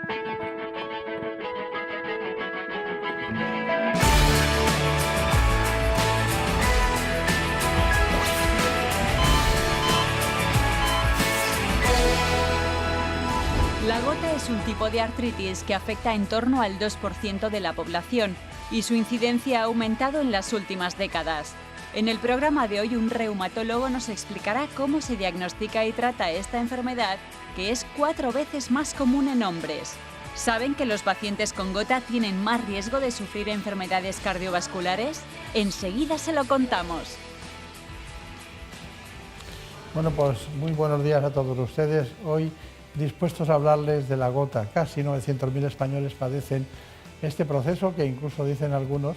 La gota es un tipo de artritis que afecta en torno al 2% de la población y su incidencia ha aumentado en las últimas décadas. En el programa de hoy, un reumatólogo nos explicará cómo se diagnostica y trata esta enfermedad, que es 4 veces más común en hombres. ¿Saben que los pacientes con gota tienen más riesgo de sufrir enfermedades cardiovasculares? Enseguida se lo contamos. Bueno, pues muy buenos días a todos ustedes. Hoy dispuestos a hablarles de la gota. Casi 900.000 españoles padecen este proceso, que incluso dicen algunos,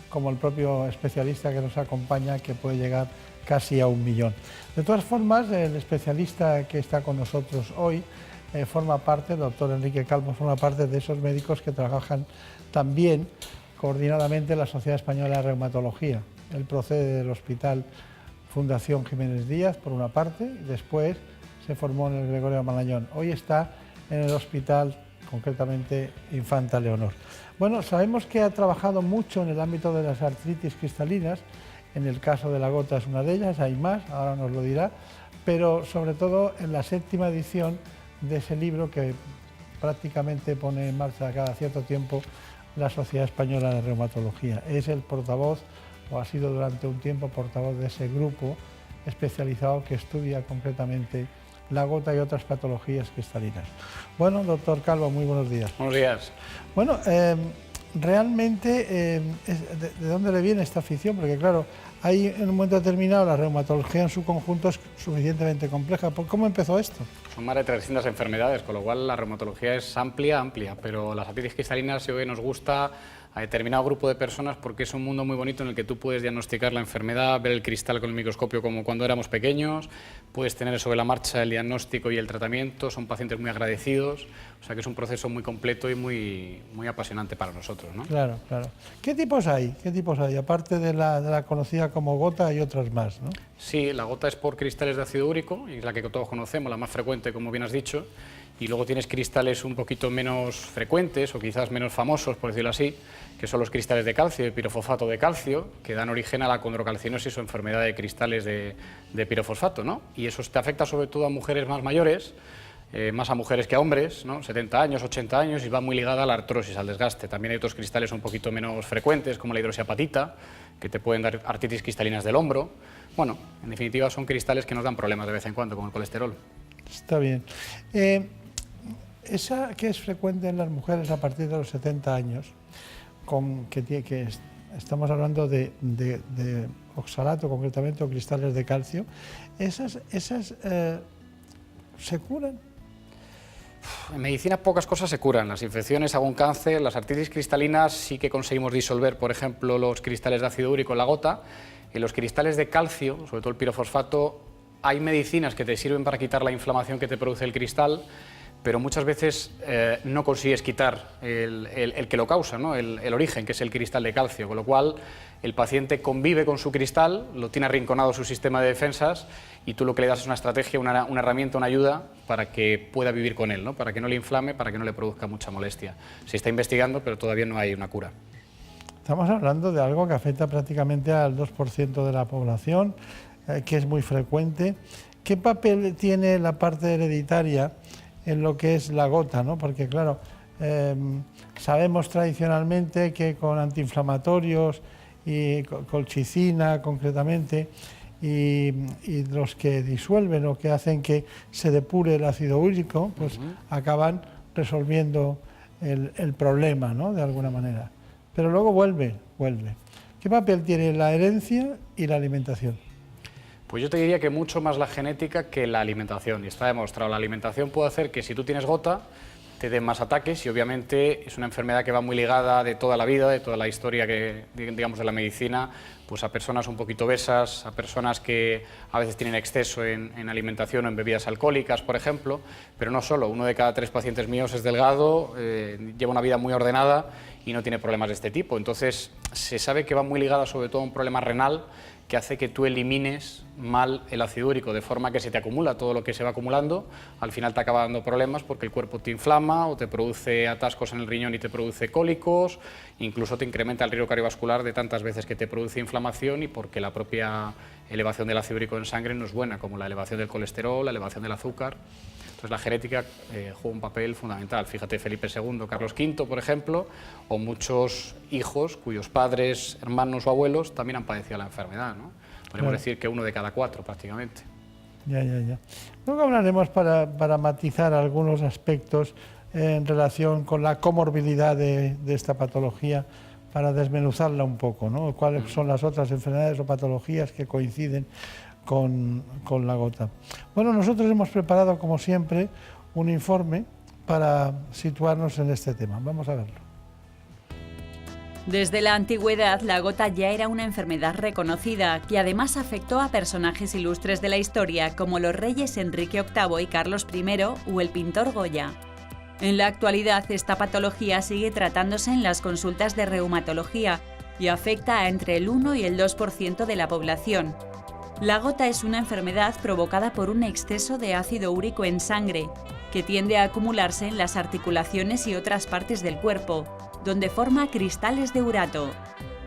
como el propio especialista que nos acompaña, que puede llegar casi a 1 millón. De todas formas, el especialista que está con nosotros hoy forma parte, el doctor Enrique Calvo, forma parte de esos médicos que trabajan también coordinadamente en la Sociedad Española de Reumatología. Él procede del Hospital Fundación Jiménez Díaz, por una parte, y después se formó en el Gregorio Marañón. Hoy está en el hospital, concretamente Infanta Leonor. Bueno, sabemos que ha trabajado mucho en el ámbito de las artritis cristalinas. En el caso de la gota es una de ellas, hay más, ahora nos lo dirá, pero sobre todo en la 7ª edición de ese libro que prácticamente pone en marcha cada cierto tiempo la Sociedad Española de Reumatología. Es el portavoz, o ha sido durante un tiempo portavoz de ese grupo especializado que estudia concretamente la gota y otras patologías cristalinas. Bueno, doctor Calvo, muy buenos días. Buenos días. Bueno, realmente, ¿de dónde le viene esta afición? Porque claro, hay en un momento determinado la reumatología en su conjunto es suficientemente compleja. ¿Cómo empezó esto? Son más de 300 enfermedades, con lo cual la reumatología es amplia, pero las artritis cristalinas sí que nos gusta a determinado grupo de personas porque es un mundo muy bonito en el que tú puedes diagnosticar la enfermedad, ver el cristal con el microscopio como cuando éramos pequeños, puedes tener sobre la marcha el diagnóstico y el tratamiento, son pacientes muy agradecidos, o sea que es un proceso muy completo y muy apasionante para nosotros, ¿no? Claro, claro. ¿Qué tipos hay? ¿Qué tipos hay? Aparte de la conocida como gota, hay otras más, ¿no? Sí, la gota es por cristales de ácido úrico, y es la que todos conocemos, la más frecuente, como bien has dicho, y luego tienes cristales un poquito menos frecuentes o quizás menos famosos, por decirlo así, que son los cristales de calcio, de pirofosfato de calcio, que dan origen a la condrocalcinosis o enfermedad de cristales de pirofosfato, ¿no? Y eso te afecta sobre todo a mujeres más mayores, más a mujeres que a hombres, ¿no? 70 años, 80 años, y va muy ligada a la artrosis, al desgaste. También hay otros cristales un poquito menos frecuentes, como la hidroxiapatita, que te pueden dar artritis cristalinas del hombro. Bueno, en definitiva son cristales que nos dan problemas de vez en cuando, como el colesterol. Está bien. Esa que es frecuente en las mujeres a partir de los 70 años, estamos hablando de oxalato concretamente, o cristales de calcio, ¿esas se curan? En medicina pocas cosas se curan, las infecciones, algún cáncer, las artritis cristalinas sí que conseguimos disolver, por ejemplo, los cristales de ácido úrico en la gota. En los cristales de calcio, sobre todo el pirofosfato, hay medicinas que te sirven para quitar la inflamación que te produce el cristal, pero muchas veces no consigues quitar el que lo causa, ¿no? el origen, que es el cristal de calcio, con lo cual el paciente convive con su cristal, lo tiene arrinconado su sistema de defensas y tú lo que le das es una estrategia, una herramienta, una ayuda para que pueda vivir con él, ¿no? Para que no le inflame, para que no le produzca mucha molestia. Se está investigando, pero todavía no hay una cura. Estamos hablando de algo que afecta prácticamente al 2% de la población, que es muy frecuente. ¿Qué papel tiene la parte hereditaria en lo que es la gota, ¿no? Porque claro, sabemos tradicionalmente que con antiinflamatorios y colchicina concretamente y los que disuelven o que hacen que se depure el ácido úrico, pues acaban resolviendo el problema, ¿no? De alguna manera. Pero luego vuelve. ¿Qué papel tiene la herencia y la alimentación? Pues yo te diría que mucho más la genética que la alimentación, y está demostrado. La alimentación puede hacer que si tú tienes gota te den más ataques, y obviamente es una enfermedad que va muy ligada de toda la vida, de toda la historia que, digamos, de la medicina, pues a personas un poquito obesas, a personas que a veces tienen exceso en alimentación o en bebidas alcohólicas, por ejemplo, pero no solo, 1 de cada 3 pacientes míos es delgado, lleva una vida muy ordenada y no tiene problemas de este tipo. Entonces se sabe que va muy ligada sobre todo a un problema renal, que hace que tú elimines mal el ácido úrico, de forma que se te acumula todo lo que se va acumulando, al final te acaba dando problemas porque el cuerpo te inflama o te produce atascos en el riñón y te produce cólicos, incluso te incrementa el riesgo cardiovascular de tantas veces que te produce inflamación y porque la propia elevación del ácido úrico en sangre no es buena, como la elevación del colesterol, la elevación del azúcar. Entonces la genética juega un papel fundamental. Fíjate, Felipe II, Carlos V, por ejemplo, o muchos hijos cuyos padres, hermanos o abuelos también han padecido la enfermedad, ¿no? Podemos decir que 1 de cada 4 prácticamente. Ya. Luego hablaremos para matizar algunos aspectos en relación con la comorbilidad de esta patología, para desmenuzarla un poco, ¿no? Cuáles son las otras enfermedades o patologías que coinciden con la gota. Bueno, nosotros hemos preparado, como siempre, un informe para situarnos en este tema. Vamos a verlo. Desde la antigüedad, la gota ya era una enfermedad reconocida, que además afectó a personajes ilustres de la historia, como los reyes Enrique VIII y Carlos I o el pintor Goya. En la actualidad, esta patología sigue tratándose en las consultas de reumatología y afecta a entre el 1 y el 2% de la población. La gota es una enfermedad provocada por un exceso de ácido úrico en sangre, que tiende a acumularse en las articulaciones y otras partes del cuerpo, donde forma cristales de urato.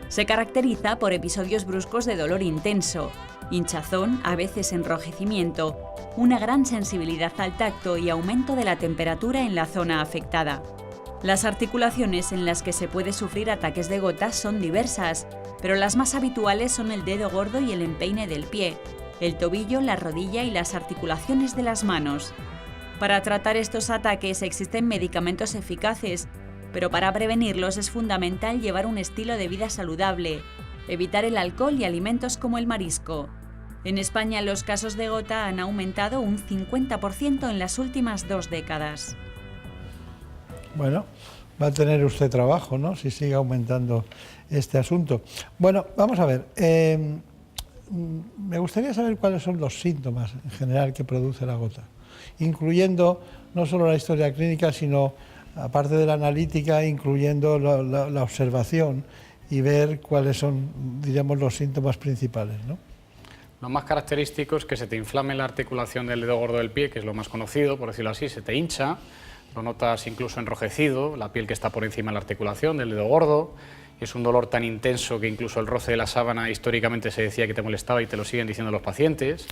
Se caracteriza por episodios bruscos de dolor intenso, hinchazón, a veces enrojecimiento, una gran sensibilidad al tacto y aumento de la temperatura en la zona afectada. Las articulaciones en las que se puede sufrir ataques de gota son diversas, pero las más habituales son el dedo gordo y el empeine del pie, el tobillo, la rodilla y las articulaciones de las manos. Para tratar estos ataques existen medicamentos eficaces, pero para prevenirlos es fundamental llevar un estilo de vida saludable, evitar el alcohol y alimentos como el marisco. En España los casos de gota han aumentado un 50% en las últimas 2 décadas. Bueno, va a tener usted trabajo, ¿no?, si sigue aumentando este asunto. Bueno, vamos a ver. Me gustaría saber cuáles son los síntomas en general que produce la gota, incluyendo no solo la historia clínica, sino, aparte de la analítica, incluyendo la observación y ver cuáles son, diríamos, los síntomas principales, ¿no? Lo más característico es que se te inflame la articulación del dedo gordo del pie, que es lo más conocido, por decirlo así, se te hincha, lo notas incluso enrojecido, la piel que está por encima de la articulación del dedo gordo, es un dolor tan intenso que incluso el roce de la sábana históricamente se decía que te molestaba y te lo siguen diciendo los pacientes,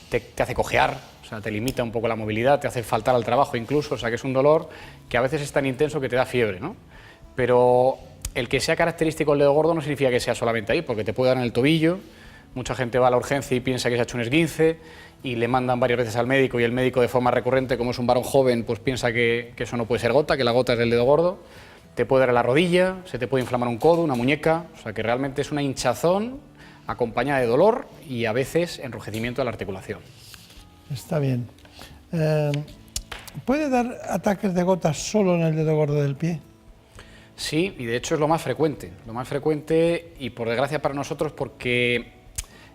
te hace cojear, o sea, te limita un poco la movilidad, te hace faltar al trabajo incluso, o sea, que es un dolor que a veces es tan intenso que te da fiebre, ¿no? Pero el que sea característico el dedo gordo no significa que sea solamente ahí, porque te puede dar en el tobillo. Mucha gente va a la urgencia y piensa que se ha hecho un esguince y le mandan varias veces al médico y el médico, de forma recurrente, como es un varón joven, pues piensa que eso no puede ser gota, que la gota es del dedo gordo. Te puede dar en la rodilla, se te puede inflamar un codo, una muñeca, o sea que realmente es una hinchazón acompañada de dolor y a veces enrojecimiento de la articulación. Está bien. ¿Puede dar ataques de gota solo en el dedo gordo del pie? Sí, y de hecho es lo más frecuente y por desgracia para nosotros, porque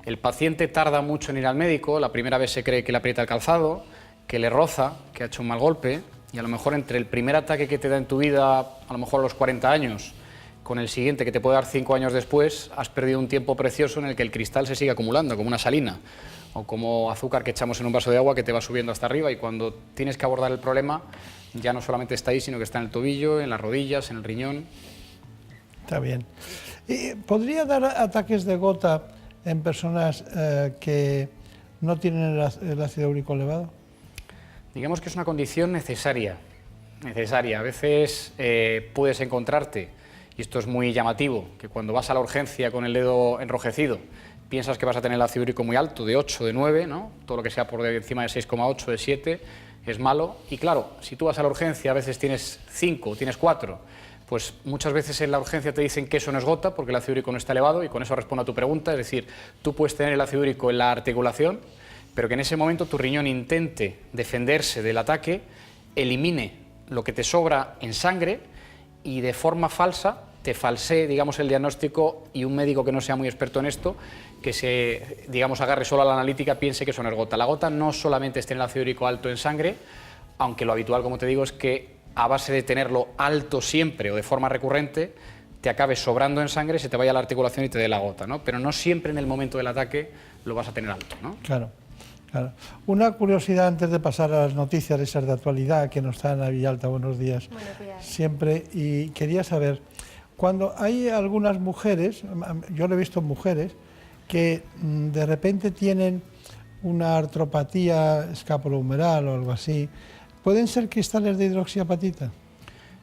el paciente tarda mucho en ir al médico, la primera vez se cree que le aprieta el calzado, que le roza, que ha hecho un mal golpe, y a lo mejor entre el primer ataque que te da en tu vida, a lo mejor a los 40 años, con el siguiente que te puede dar 5 años después, has perdido un tiempo precioso en el que el cristal se sigue acumulando, como una salina, o como azúcar que echamos en un vaso de agua que te va subiendo hasta arriba, y cuando tienes que abordar el problema, ya no solamente está ahí, sino que está en el tobillo, en las rodillas, en el riñón. Está bien. ¿Podría dar ataques de gota en personas que no tienen el ácido úrico elevado? Digamos que es una condición necesaria. A veces puedes encontrarte, y esto es muy llamativo, que cuando vas a la urgencia con el dedo enrojecido, piensas que vas a tener el ácido úrico muy alto, de 8, de 9, ¿no? Todo lo que sea por encima de 6,8, de 7, es malo. Y claro, si tú vas a la urgencia, a veces tienes 5, tienes 4, pues muchas veces en la urgencia te dicen que eso no es gota porque el ácido úrico no está elevado, y con eso respondo a tu pregunta, es decir, tú puedes tener el ácido úrico en la articulación, pero que en ese momento tu riñón intente defenderse del ataque, elimine lo que te sobra en sangre y de forma falsa te falsee, digamos, el diagnóstico, y un médico que no sea muy experto en esto, que se, digamos, agarre solo a la analítica, piense que eso no es gota. La gota no solamente es tener el ácido úrico alto en sangre, aunque lo habitual, como te digo, es que a base de tenerlo alto siempre o de forma recurrente, te acabe sobrando en sangre, se te vaya a la articulación y te dé la gota, ¿no? Pero no siempre en el momento del ataque lo vas a tener alto, ¿no? Claro, claro. Una curiosidad antes de pasar a las noticias esas de actualidad que nos traen a Villalta. Buenos días. Buenos días. Siempre, y quería saber, cuando hay algunas mujeres, yo lo he visto en mujeres, que de repente tienen una artropatía escapulohumeral o algo así, ¿pueden ser cristales de hidroxiapatita?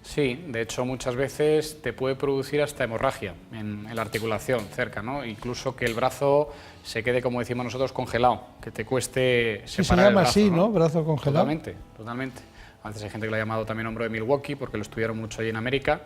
Sí, de hecho muchas veces te puede producir hasta hemorragia en la articulación cerca, ¿no? Incluso que el brazo se quede, como decimos nosotros, congelado, que te cueste Sí, separar se llama el brazo, así, ¿no? Brazo congelado. Totalmente, totalmente. A veces hay gente que lo ha llamado también hombro de Milwaukee porque lo estudiaron mucho allí en América,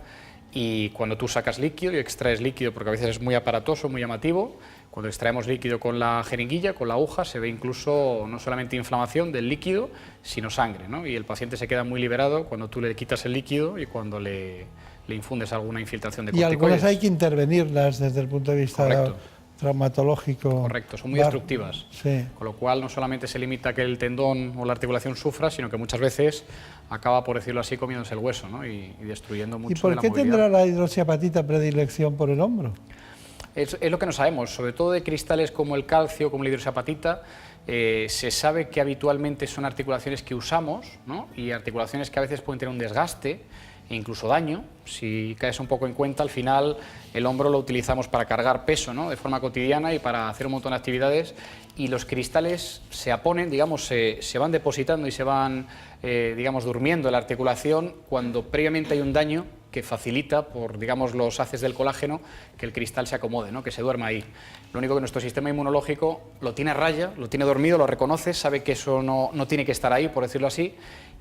y cuando tú sacas líquido y extraes líquido, porque a veces es muy aparatoso, muy llamativo, cuando extraemos líquido con la jeringuilla, con la aguja, se ve incluso no solamente inflamación del líquido, sino sangre, ¿no? Y el paciente se queda muy liberado cuando tú le quitas el líquido y cuando le infundes alguna infiltración de Y corticoides. algunas hay que intervenirlas desde el punto de vista traumatológico. Correcto, son muy destructivas. Sí. Con lo cual no solamente se limita a que el tendón o la articulación sufra, sino que muchas veces acaba, por decirlo así, comiéndose el hueso, ¿no? y destruyendo mucho ¿Y por de la qué movilidad. tendrá la hidroxiapatita predilección por el hombro? Es lo que no sabemos, sobre todo de cristales como el calcio, como la hidroxiapatita. Se sabe que habitualmente son articulaciones que usamos, ¿no? Y articulaciones que a veces pueden tener un desgaste e incluso daño. Si caes un poco en cuenta, al final el hombro lo utilizamos para cargar peso, ¿no? De forma cotidiana y para hacer un montón de actividades, y los cristales se aponen, digamos, se van depositando y se van, digamos, durmiendo en la articulación cuando previamente hay un daño que facilita, por, digamos, los haces del colágeno, que el cristal se acomode, ¿no? Que se duerma ahí. Lo único que nuestro sistema inmunológico lo tiene a raya, lo tiene dormido, lo reconoce, sabe que eso no tiene que estar ahí, por decirlo así,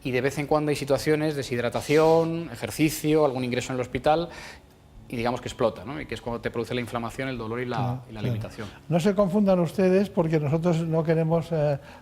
y de vez en cuando hay situaciones, deshidratación, ejercicio, algún ingreso en el hospital, y digamos que explota, ¿no? Y que es cuando te produce la inflamación, el dolor y la limitación. No se confundan ustedes, porque nosotros no queremos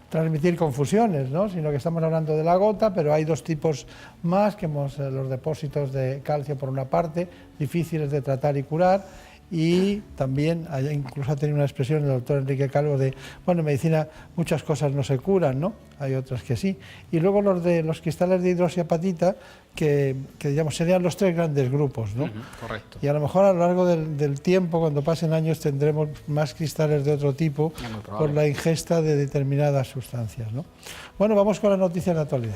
transmitir confusiones, ¿no? Sino que estamos hablando de la gota, pero hay dos tipos más, que hemos los depósitos de calcio por una parte, difíciles de tratar y curar, y también incluso ha tenido una expresión el doctor Enrique Calvo de, bueno, en medicina muchas cosas no se curan, ¿no? Hay otras que sí. Y luego los cristales de hidroxiapatita, que digamos serían los tres grandes grupos, ¿no? Correcto. Y a lo mejor a lo largo del tiempo, cuando pasen años, tendremos más cristales de otro tipo por la ingesta de determinadas sustancias, ¿no? Bueno, vamos con las noticias de actualidad.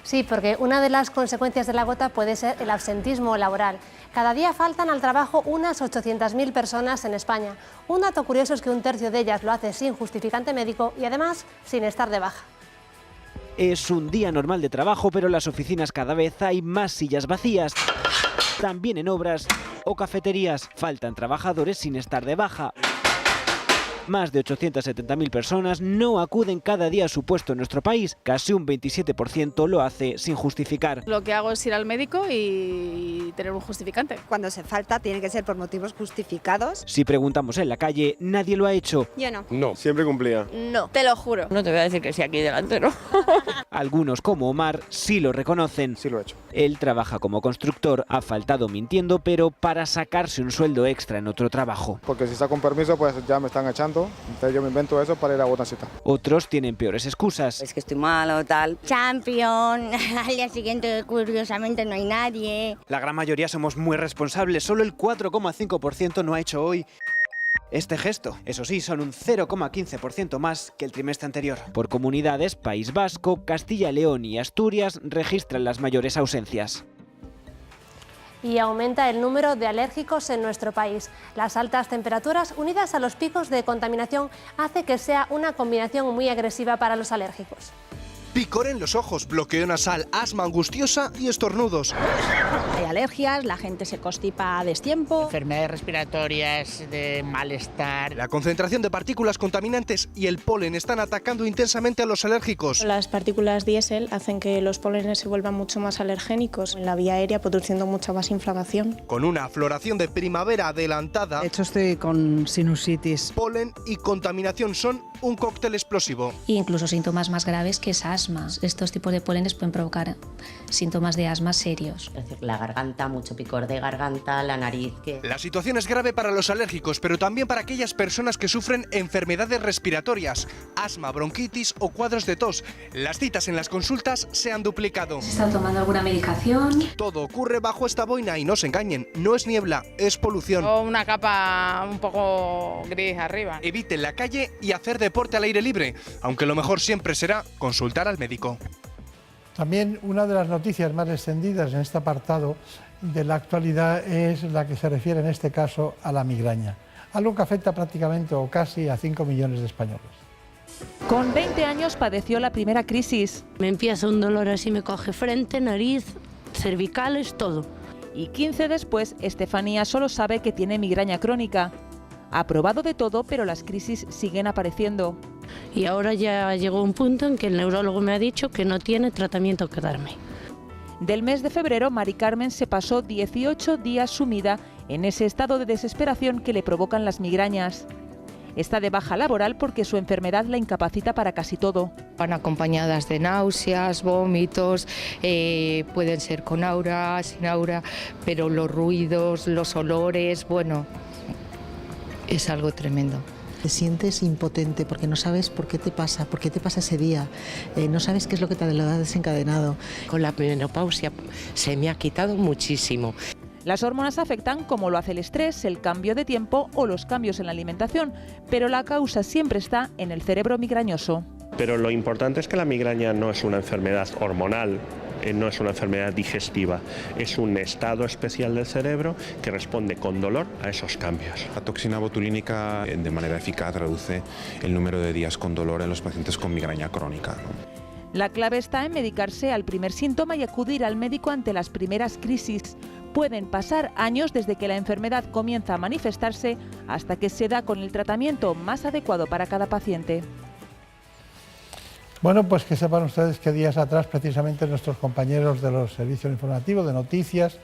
Sí, porque una de las consecuencias de la gota puede ser el absentismo laboral. Cada día faltan al trabajo unas 800.000 personas en España. Un dato curioso es que un tercio de ellas lo hace sin justificante médico y además sin estar de baja. Es un día normal de trabajo, pero en las oficinas cada vez hay más sillas vacías. También en obras o cafeterías faltan trabajadores sin estar de baja. Más de 870.000 personas no acuden cada día a su puesto en nuestro país. Casi un 27% lo hace sin justificar. Lo que hago es ir al médico y tener un justificante. Cuando se falta tiene que ser por motivos justificados. Si preguntamos en la calle, nadie lo ha hecho. Yo no. No, siempre cumplía. No, te lo juro. No te voy a decir que sí aquí delante, ¿no? Algunos, como Omar, sí lo reconocen. Sí lo he hecho. Él trabaja como constructor, ha faltado mintiendo, pero para sacarse un sueldo extra en otro trabajo. Porque si saco un permiso, pues ya me están echando. Entonces yo me invento eso para ir a Botancita. Otros tienen peores excusas. Es que estoy mal o tal. Champion, al día siguiente curiosamente no hay nadie. La gran mayoría somos muy responsables, solo el 4,5% no ha hecho hoy este gesto. Eso sí, son un 0,15% más que el trimestre anterior. Por comunidades, País Vasco, Castilla y León y Asturias registran las mayores ausencias. Y aumenta el número de alérgicos en nuestro país. Las altas temperaturas unidas a los picos de contaminación hace que sea una combinación muy agresiva para los alérgicos. Picor en los ojos, bloqueo nasal, asma angustiosa y estornudos. Hay alergias, la gente se constipa a destiempo. Enfermedades respiratorias, de malestar. La concentración de partículas contaminantes y el polen están atacando intensamente a los alérgicos. Las partículas diésel hacen que los pólenes se vuelvan mucho más alergénicos en la vía aérea, produciendo mucha más inflamación. Con una floración de primavera adelantada, de hecho estoy con sinusitis. Polen y contaminación son un cóctel explosivo. E incluso síntomas más graves que esas asma. Estos tipos de polenes pueden provocar síntomas de asma serios. Es decir, la garganta, mucho picor de garganta, la nariz. La situación es grave para los alérgicos, pero también para aquellas personas que sufren enfermedades respiratorias, asma, bronquitis o cuadros de tos. Las citas en las consultas se han duplicado. ¿Se está tomando alguna medicación? Todo ocurre bajo esta boina y no se engañen, no es niebla, es polución. O una capa un poco gris arriba. Eviten la calle y hacer deporte al aire libre, aunque lo mejor siempre será consultar al médico. También una de las noticias más extendidas en este apartado de la actualidad es la que se refiere en este caso a la migraña, algo que afecta prácticamente o casi a 5 millones de españoles. Con 20 años padeció la primera crisis. Me empieza un dolor así, me coge frente, nariz, cervicales, todo. Y 15 después, Estefanía solo sabe que tiene migraña crónica. Ha probado de todo, pero las crisis siguen apareciendo. Y ahora ya llegó un punto en que el neurólogo me ha dicho que no tiene tratamiento que darme. Del mes de febrero, Mari Carmen se pasó 18 días sumida en ese estado de desesperación que le provocan las migrañas. Está de baja laboral porque su enfermedad la incapacita para casi todo. Van acompañadas de náuseas, vómitos, pueden ser con aura, sin aura, pero los ruidos, los olores, bueno, es algo tremendo. Te sientes impotente porque no sabes por qué te pasa ese día, no sabes qué es lo que te lo ha desencadenado. Con la menopausia se me ha quitado muchísimo. Las hormonas afectan como lo hace el estrés, el cambio de tiempo o los cambios en la alimentación, pero la causa siempre está en el cerebro migrañoso. Pero lo importante es que la migraña no es una enfermedad hormonal, no es una enfermedad digestiva, es un estado especial del cerebro que responde con dolor a esos cambios. La toxina botulínica de manera eficaz reduce el número de días con dolor en los pacientes con migraña crónica, ¿no? La clave está en medicarse al primer síntoma y acudir al médico ante las primeras crisis. Pueden pasar años desde que la enfermedad comienza a manifestarse hasta que se da con el tratamiento más adecuado para cada paciente. Bueno, pues que sepan ustedes que días atrás precisamente nuestros compañeros de los servicios informativos, de noticias,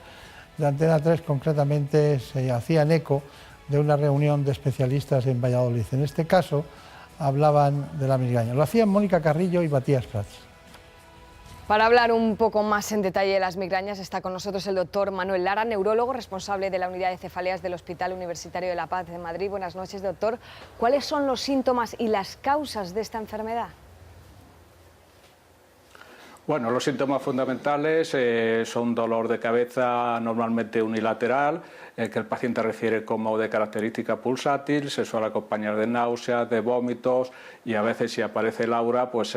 de Antena 3 concretamente, se hacían eco de una reunión de especialistas en Valladolid. En este caso hablaban de la migraña. Lo hacían Mónica Carrillo y Matías Prats. Para hablar un poco más en detalle de las migrañas está con nosotros el doctor Manuel Lara, neurólogo responsable de la unidad de cefaleas del Hospital Universitario de La Paz de Madrid. Buenas noches, doctor. ¿Cuáles son los síntomas y las causas de esta enfermedad? Bueno, los síntomas fundamentales son dolor de cabeza normalmente unilateral, que el paciente refiere como de característica pulsátil, se suele acompañar de náuseas, de vómitos y a veces si aparece el aura, pues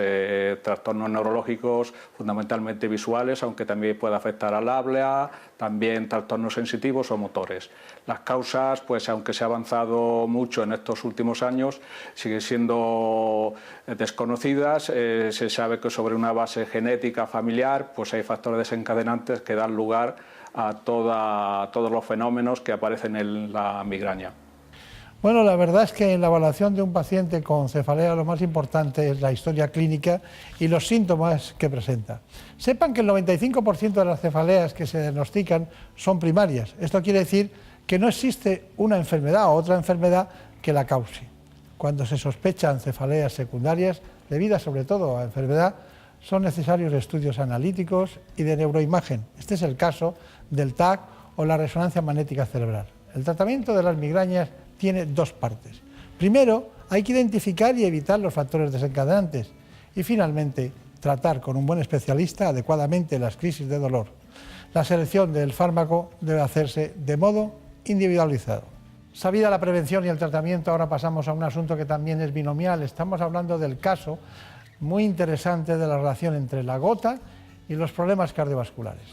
trastornos neurológicos fundamentalmente visuales, aunque también puede afectar al habla, también trastornos sensitivos o motores. Las causas, pues aunque se ha avanzado mucho en estos últimos años, siguen siendo desconocidas. Se sabe que sobre una base genética familiar, pues hay factores desencadenantes que dan lugar a todos los fenómenos que aparecen en la migraña. Bueno, la verdad es que en la evaluación de un paciente con cefalea lo más importante es la historia clínica y los síntomas que presenta. Sepan que el 95% de las cefaleas que se diagnostican son primarias. Esto quiere decir que no existe una enfermedad o otra enfermedad que la cause. Cuando se sospechan cefaleas secundarias, debidas sobre todo a enfermedad, son necesarios estudios analíticos y de neuroimagen. Este es el caso del TAC o la resonancia magnética cerebral. El tratamiento de las migrañas tiene dos partes. Primero, hay que identificar y evitar los factores desencadenantes y finalmente, tratar con un buen especialista adecuadamente las crisis de dolor. La selección del fármaco debe hacerse de modo individualizado. Sabida la prevención y el tratamiento, ahora pasamos a un asunto que también es binomial. Estamos hablando del caso muy interesante de la relación entre la gota y los problemas cardiovasculares.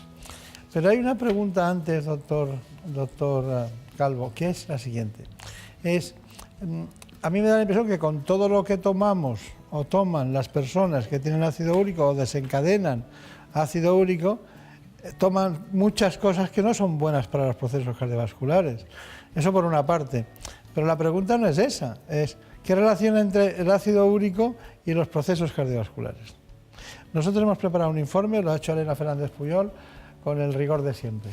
Pero hay una pregunta antes, doctor Calvo, que es la siguiente. A mí me da la impresión que con todo lo que tomamos o toman las personas que tienen ácido úrico o desencadenan ácido úrico, toman muchas cosas que no son buenas para los procesos cardiovasculares. Eso por una parte. Pero la pregunta no es esa, es ¿qué relación entre el ácido úrico y los procesos cardiovasculares? Nosotros hemos preparado un informe, lo ha hecho Elena Fernández Puyol, con el rigor de siempre.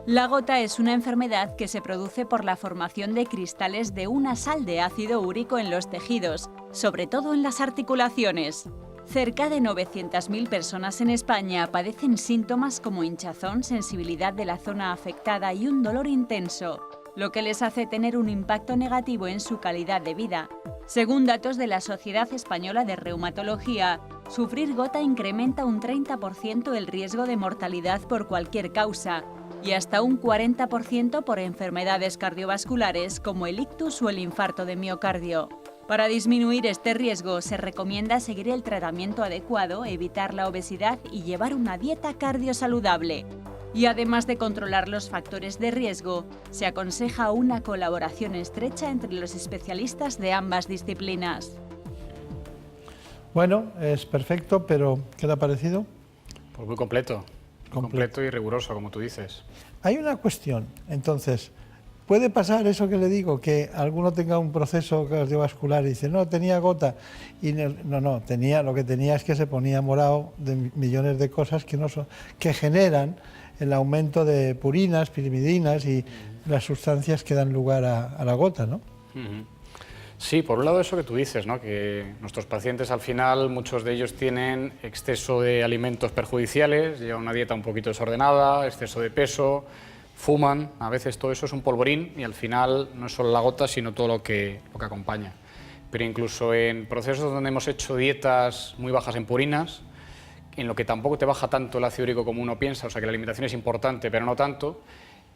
La gota es una enfermedad que se produce por la formación de cristales de una sal de ácido úrico en los tejidos. sobre todo en las articulaciones. Cerca de 900.000 personas en España padecen síntomas como hinchazón, sensibilidad de la zona afectada y un dolor intenso, lo que les hace tener un impacto negativo en su calidad de vida. Según datos de la Sociedad Española de Reumatología, sufrir gota incrementa un 30% el riesgo de mortalidad por cualquier causa y hasta un 40% por enfermedades cardiovasculares como el ictus o el infarto de miocardio. Para disminuir este riesgo se recomienda seguir el tratamiento adecuado, evitar la obesidad y llevar una dieta cardiosaludable. Y además de controlar los factores de riesgo, se aconseja una colaboración estrecha entre los especialistas de ambas disciplinas. Bueno, es perfecto, pero ¿qué te ha parecido? Pues muy completo. Completo y riguroso, como tú dices. Hay una cuestión, entonces, ¿puede pasar eso que le digo, que alguno tenga un proceso cardiovascular y dice, no, tenía gota, y no, lo que tenía es que se ponía morado de millones de cosas que generan el aumento de purinas, pirimidinas y las sustancias que dan lugar a la gota, ¿no? Sí, por un lado eso que tú dices, ¿no? Que nuestros pacientes al final, muchos de ellos tienen exceso de alimentos perjudiciales, llevan una dieta un poquito desordenada, exceso de peso, fuman, a veces todo eso es un polvorín y al final no es solo la gota, sino todo lo que acompaña. Pero incluso en procesos donde hemos hecho dietas muy bajas en purinas, en lo que tampoco te baja tanto el ácido úrico como uno piensa, o sea que la alimentación es importante, pero no tanto,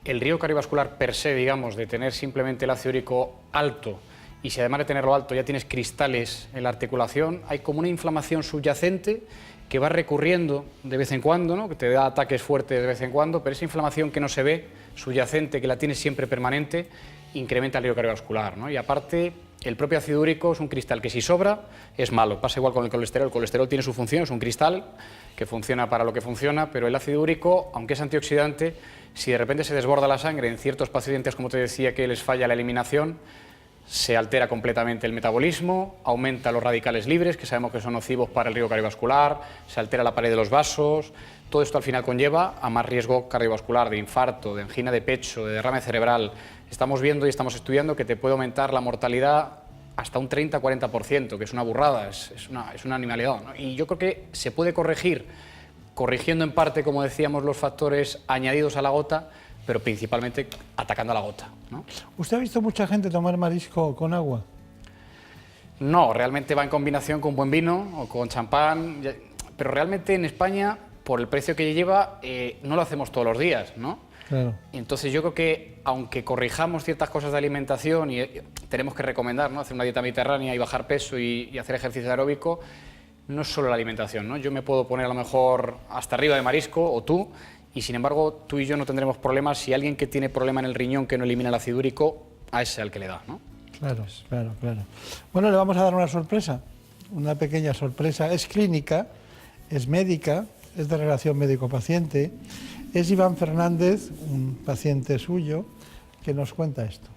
el riesgo cardiovascular per se, digamos, de tener simplemente el ácido úrico alto, y si además de tenerlo alto ya tienes cristales en la articulación, hay como una inflamación subyacente que va recurriendo de vez en cuando, ¿no? Que te da ataques fuertes de vez en cuando, pero esa inflamación que no se ve, subyacente, que la tienes siempre permanente, incrementa el riesgo cardiovascular, ¿no? Y aparte, el propio ácido úrico es un cristal que si sobra es malo, pasa igual con el colesterol tiene su función, es un cristal que funciona para lo que funciona, pero el ácido úrico, aunque es antioxidante, si de repente se desborda la sangre en ciertos pacientes, como te decía, que les falla la eliminación, se altera completamente el metabolismo, aumenta los radicales libres, que sabemos que son nocivos para el riesgo cardiovascular, se altera la pared de los vasos, todo esto al final conlleva a más riesgo cardiovascular, de infarto, de angina de pecho, de derrame cerebral. Estamos viendo y estamos estudiando que te puede aumentar la mortalidad hasta un 30-40%, que es una burrada, es una animalidad, ¿no? Y yo creo que se puede corregir, corrigiendo en parte, como decíamos, los factores añadidos a la gota, pero principalmente atacando a la gota, ¿no? ¿Usted ha visto mucha gente tomar marisco con agua? No, realmente va en combinación con buen vino o con champán, pero realmente en España, por el precio que lleva, no lo hacemos todos los días, ¿no? Claro. Entonces yo creo que, aunque corrijamos ciertas cosas de alimentación y tenemos que recomendar, ¿no?, hacer una dieta mediterránea y bajar peso y hacer ejercicio aeróbico, no es solo la alimentación, ¿no? Yo me puedo poner a lo mejor hasta arriba de marisco, o tú, y sin embargo tú y yo no tendremos problemas si alguien que tiene problema en el riñón que no elimina el ácido úrico, a ese al que le da, ¿no? Claro, claro, claro. Bueno, le vamos a dar una sorpresa, una pequeña sorpresa. Es clínica, es médica, es de relación médico-paciente. Es Iván Fernández, un paciente suyo, que nos cuenta esto.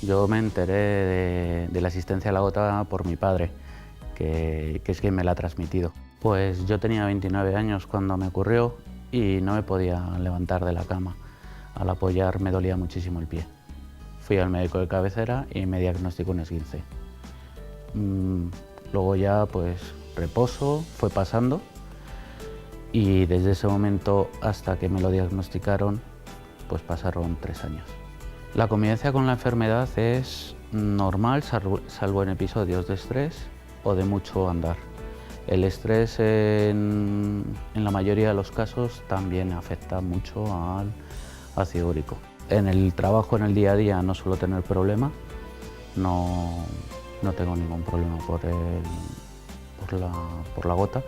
Yo me enteré de la asistencia a la gota por mi padre, que es quien me la ha transmitido. Pues yo tenía 29 años cuando me ocurrió y no me podía levantar de la cama. Al apoyar me dolía muchísimo el pie. Fui al médico de cabecera y me diagnosticó un esguince. Luego ya pues reposo, fue pasando y desde ese momento hasta que me lo diagnosticaron pues pasaron 3 años. La convivencia con la enfermedad es normal salvo en episodios de estrés o de mucho andar. El estrés en la mayoría de los casos también afecta mucho al ácido úrico. En el trabajo, en el día a día, no suelo tener problema, no tengo ningún problema por la gota.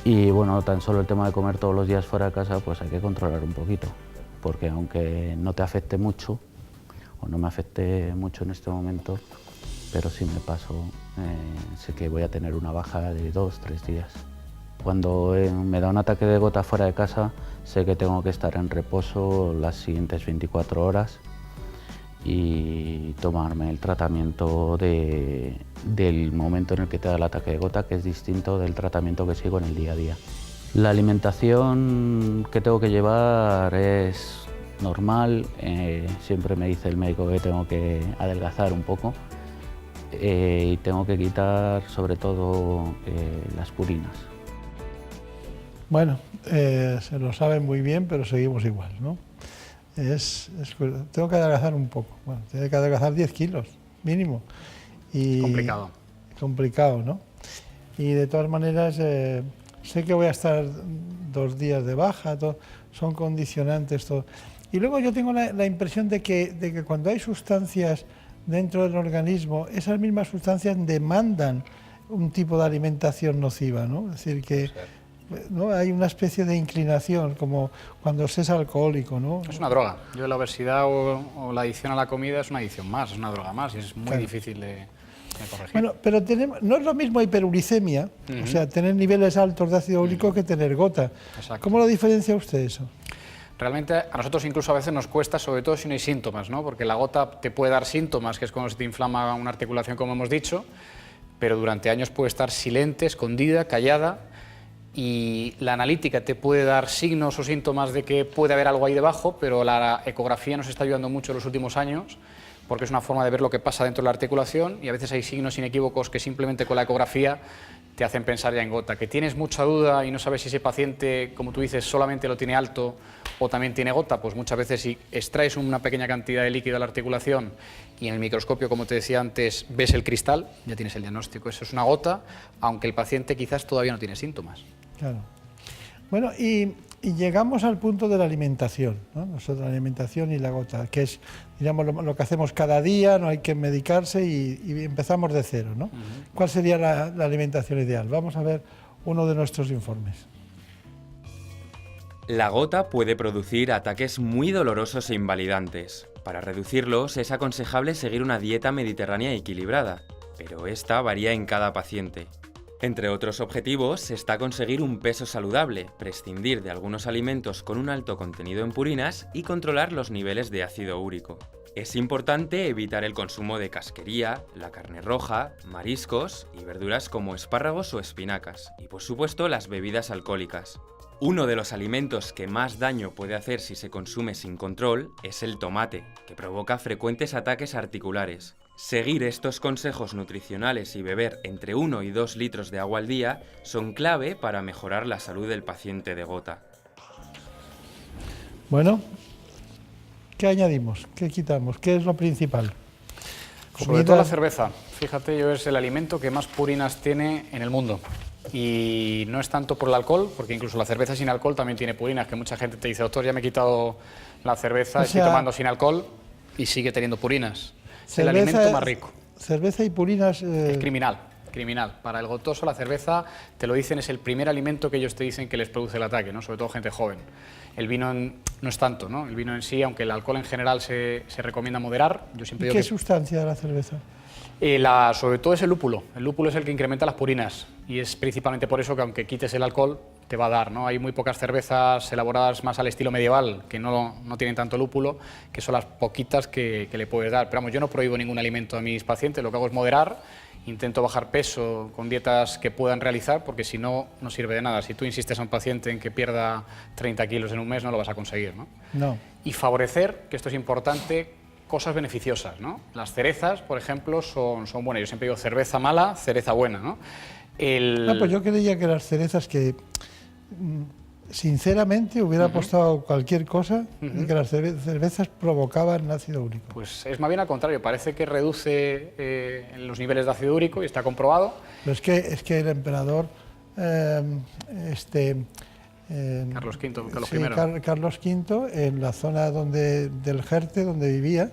Y bueno, tan solo el tema de comer todos los días fuera de casa, pues hay que controlar un poquito, porque aunque no te afecte mucho, o no me afecte mucho en este momento, pero si me paso, sé que voy a tener una baja de 2-3 días. Cuando me da un ataque de gota fuera de casa, sé que tengo que estar en reposo las siguientes 24 horas y tomarme el tratamiento del momento en el que te da el ataque de gota, que es distinto del tratamiento que sigo en el día a día. La alimentación que tengo que llevar es normal, siempre me dice el médico que tengo que adelgazar un poco, y tengo que quitar sobre todo las purinas. Bueno, se lo saben muy bien, pero seguimos igual, ¿no? Tengo que adelgazar un poco, bueno, tengo que adelgazar 10 kilos, mínimo. Y complicado. Complicado, ¿no? Y de todas maneras, sé que voy a estar 2 días de baja, son condicionantes, todo. Y luego yo tengo la impresión de que cuando hay sustancias dentro del organismo, esas mismas sustancias demandan un tipo de alimentación nociva, ¿no? Es decir, que ¿no? Hay una especie de inclinación, como cuando se es alcohólico, ¿no? Es una droga. Yo la obesidad o la adicción a la comida es una adicción más, es una droga más, y es muy difícil de corregir. Bueno, pero no es lo mismo hiperuricemia, o sea, tener niveles altos de ácido úrico que tener gota. Exacto. ¿Cómo lo diferencia usted eso? Realmente a nosotros incluso a veces nos cuesta, sobre todo si no hay síntomas, ¿no? Porque la gota te puede dar síntomas, que es cuando se te inflama una articulación, como hemos dicho, pero durante años puede estar silente, escondida, callada, y la analítica te puede dar signos o síntomas de que puede haber algo ahí debajo, pero la ecografía nos está ayudando mucho en los últimos años, porque es una forma de ver lo que pasa dentro de la articulación, y a veces hay signos inequívocos que simplemente con la ecografía te hacen pensar ya en gota. Que tienes mucha duda y no sabes si ese paciente, como tú dices, solamente lo tiene alto o también tiene gota, pues muchas veces si extraes una pequeña cantidad de líquido de la articulación y en el microscopio, como te decía antes, ves el cristal, ya tienes el diagnóstico. Eso es una gota, aunque el paciente quizás todavía no tiene síntomas. Claro. Bueno, y llegamos al punto de la alimentación, ¿no? Nosotros, la alimentación y la gota, que es, digamos, lo que hacemos cada día, no hay que medicarse y empezamos de cero, ¿no? ¿Cuál sería la alimentación ideal? Vamos a ver uno de nuestros informes. La gota puede producir ataques muy dolorosos e invalidantes. Para reducirlos es aconsejable seguir una dieta mediterránea equilibrada, pero esta varía en cada paciente. Entre otros objetivos está conseguir un peso saludable, prescindir de algunos alimentos con un alto contenido en purinas y controlar los niveles de ácido úrico. Es importante evitar el consumo de casquería, la carne roja, mariscos y verduras como espárragos o espinacas, y por supuesto las bebidas alcohólicas. Uno de los alimentos que más daño puede hacer si se consume sin control es el tomate, que provoca frecuentes ataques articulares. Seguir estos consejos nutricionales y beber entre 1 y 2 litros de agua al día son clave para mejorar la salud del paciente de gota. Bueno, ¿qué añadimos? ¿Qué quitamos? ¿Qué es lo principal? Sobre todo la cerveza. Fíjate, es el alimento que más purinas tiene en el mundo. Y no es tanto por el alcohol, porque incluso la cerveza sin alcohol también tiene purinas, que mucha gente te dice, doctor, ya me he quitado la cerveza, estoy tomando sin alcohol y sigue teniendo purinas. Es el alimento más rico. Cerveza y purinas... Es criminal. Para el gotoso la cerveza, te lo dicen, es el primer alimento que ellos te dicen que les produce el ataque, ¿no? Sobre todo gente joven. El vino no es tanto, ¿no? El vino en sí, aunque el alcohol en general se recomienda moderar, yo siempre digo ¿Qué sustancia de la cerveza? Sobre todo es el lúpulo. El lúpulo es el que incrementa las purinas y es principalmente por eso que aunque quites el alcohol te va a dar, ¿no? Hay muy pocas cervezas elaboradas más al estilo medieval que no tienen tanto lúpulo, que son las poquitas que le puedes dar. Pero vamos, yo no prohíbo ningún alimento a mis pacientes, lo que hago es moderar, intento bajar peso con dietas que puedan realizar, porque si no, no sirve de nada. Si tú insistes a un paciente en que pierda 30 kilos en un mes, no lo vas a conseguir, ¿no? No. Y favorecer, que esto es importante, cosas beneficiosas, ¿no? Las cerezas, por ejemplo, son buenas. Yo siempre digo cerveza mala, cereza buena, ¿no? Pues yo creía que las cerezas que, sinceramente, hubiera apostado cualquier cosa, que las cervezas provocaban ácido úrico. Pues es más bien al contrario, parece que reduce los niveles de ácido úrico y está comprobado. Pero es que el emperador... Carlos V, Carlos V, en la zona del Jerte, donde vivía,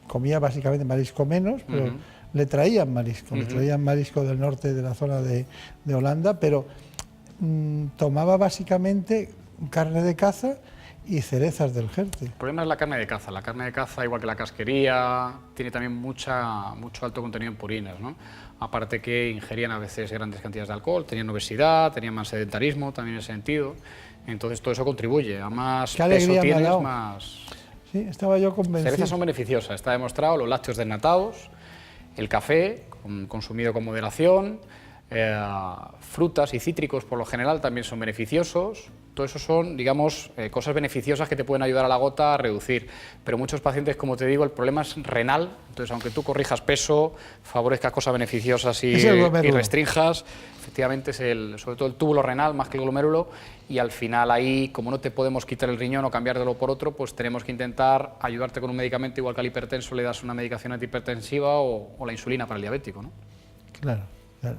comía básicamente marisco menos, pero le traían marisco, del norte de la zona de Holanda, pero tomaba básicamente carne de caza y cerezas del Jerte. El problema es la carne de caza. La carne de caza, igual que la casquería, tiene también mucho alto contenido en purinas, ¿no? Aparte que ingerían a veces grandes cantidades de alcohol, tenían obesidad, tenían más sedentarismo también en ese sentido. Entonces todo eso contribuye. A más peso tienes, más... Sí, estaba yo convencido. Las cerezas son beneficiosas, está demostrado, los lácteos desnatados, el café, consumido con moderación, frutas y cítricos por lo general también son beneficiosos. Todo eso son, digamos, cosas beneficiosas que te pueden ayudar a la gota a reducir. Pero muchos pacientes, como te digo, el problema es renal. Entonces, aunque tú corrijas peso, favorezcas cosas beneficiosas y restrinjas, efectivamente es sobre todo el túbulo renal más que el glomérulo. Y al final ahí, como no te podemos quitar el riñón o cambiártelo por otro, pues tenemos que intentar ayudarte con un medicamento, igual que al hipertenso le das una medicación antihipertensiva o la insulina para el diabético, ¿no? Claro, claro.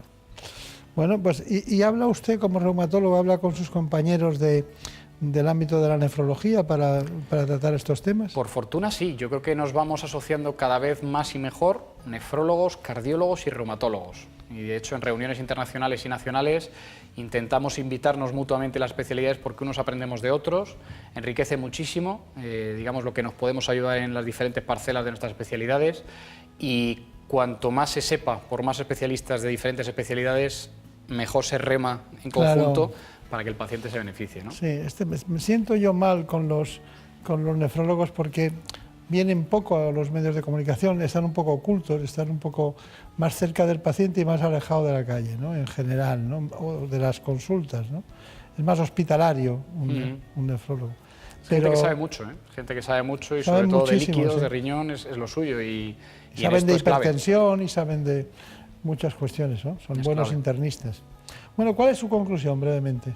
Bueno, pues y habla usted como reumatólogo, habla con sus compañeros del ámbito de la nefrología para tratar estos temas. Por fortuna sí, yo creo que nos vamos asociando cada vez más y mejor nefrólogos, cardiólogos y reumatólogos. Y de hecho en reuniones internacionales y nacionales intentamos invitarnos mutuamente las especialidades porque unos aprendemos de otros, enriquece muchísimo, digamos, lo que nos podemos ayudar en las diferentes parcelas de nuestras especialidades, y cuanto más se sepa por más especialistas de diferentes especialidades, mejor se rema en conjunto para que el paciente se beneficie, ¿no? Sí, me siento yo mal con los nefrólogos porque vienen poco a los medios de comunicación, están un poco ocultos, están un poco más cerca del paciente y más alejados de la calle, ¿no? En general, ¿no? O de las consultas, ¿no? Es más hospitalario un nefrólogo. Gente que sabe mucho, ¿eh? Gente que sabe mucho y sobre todo de líquidos, de riñón, es lo suyo. Y saben de hipertensión y saben de muchas cuestiones, ¿no? Son buenos internistas. Bueno, ¿cuál es su conclusión, brevemente?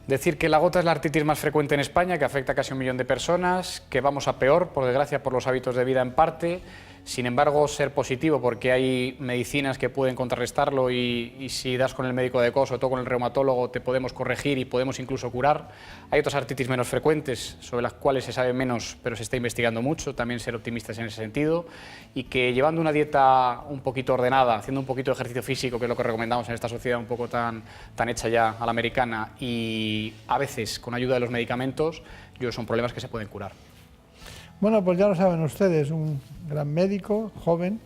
Decir que la gota es la artritis más frecuente en España, que afecta a casi 1 millón de personas, que vamos a peor, por desgracia, por los hábitos de vida en parte. Sin embargo, ser positivo porque hay medicinas que pueden contrarrestarlo y si das con el médico adecuado, sobre todo con el reumatólogo, te podemos corregir y podemos incluso curar. Hay otras artritis menos frecuentes, sobre las cuales se sabe menos, pero se está investigando mucho, también ser optimistas en ese sentido, y que llevando una dieta un poquito ordenada, haciendo un poquito de ejercicio físico, que es lo que recomendamos en esta sociedad un poco tan hecha ya a la americana, y a veces con ayuda de los medicamentos, son problemas que se pueden curar. Bueno, pues ya lo saben ustedes, un gran médico, joven,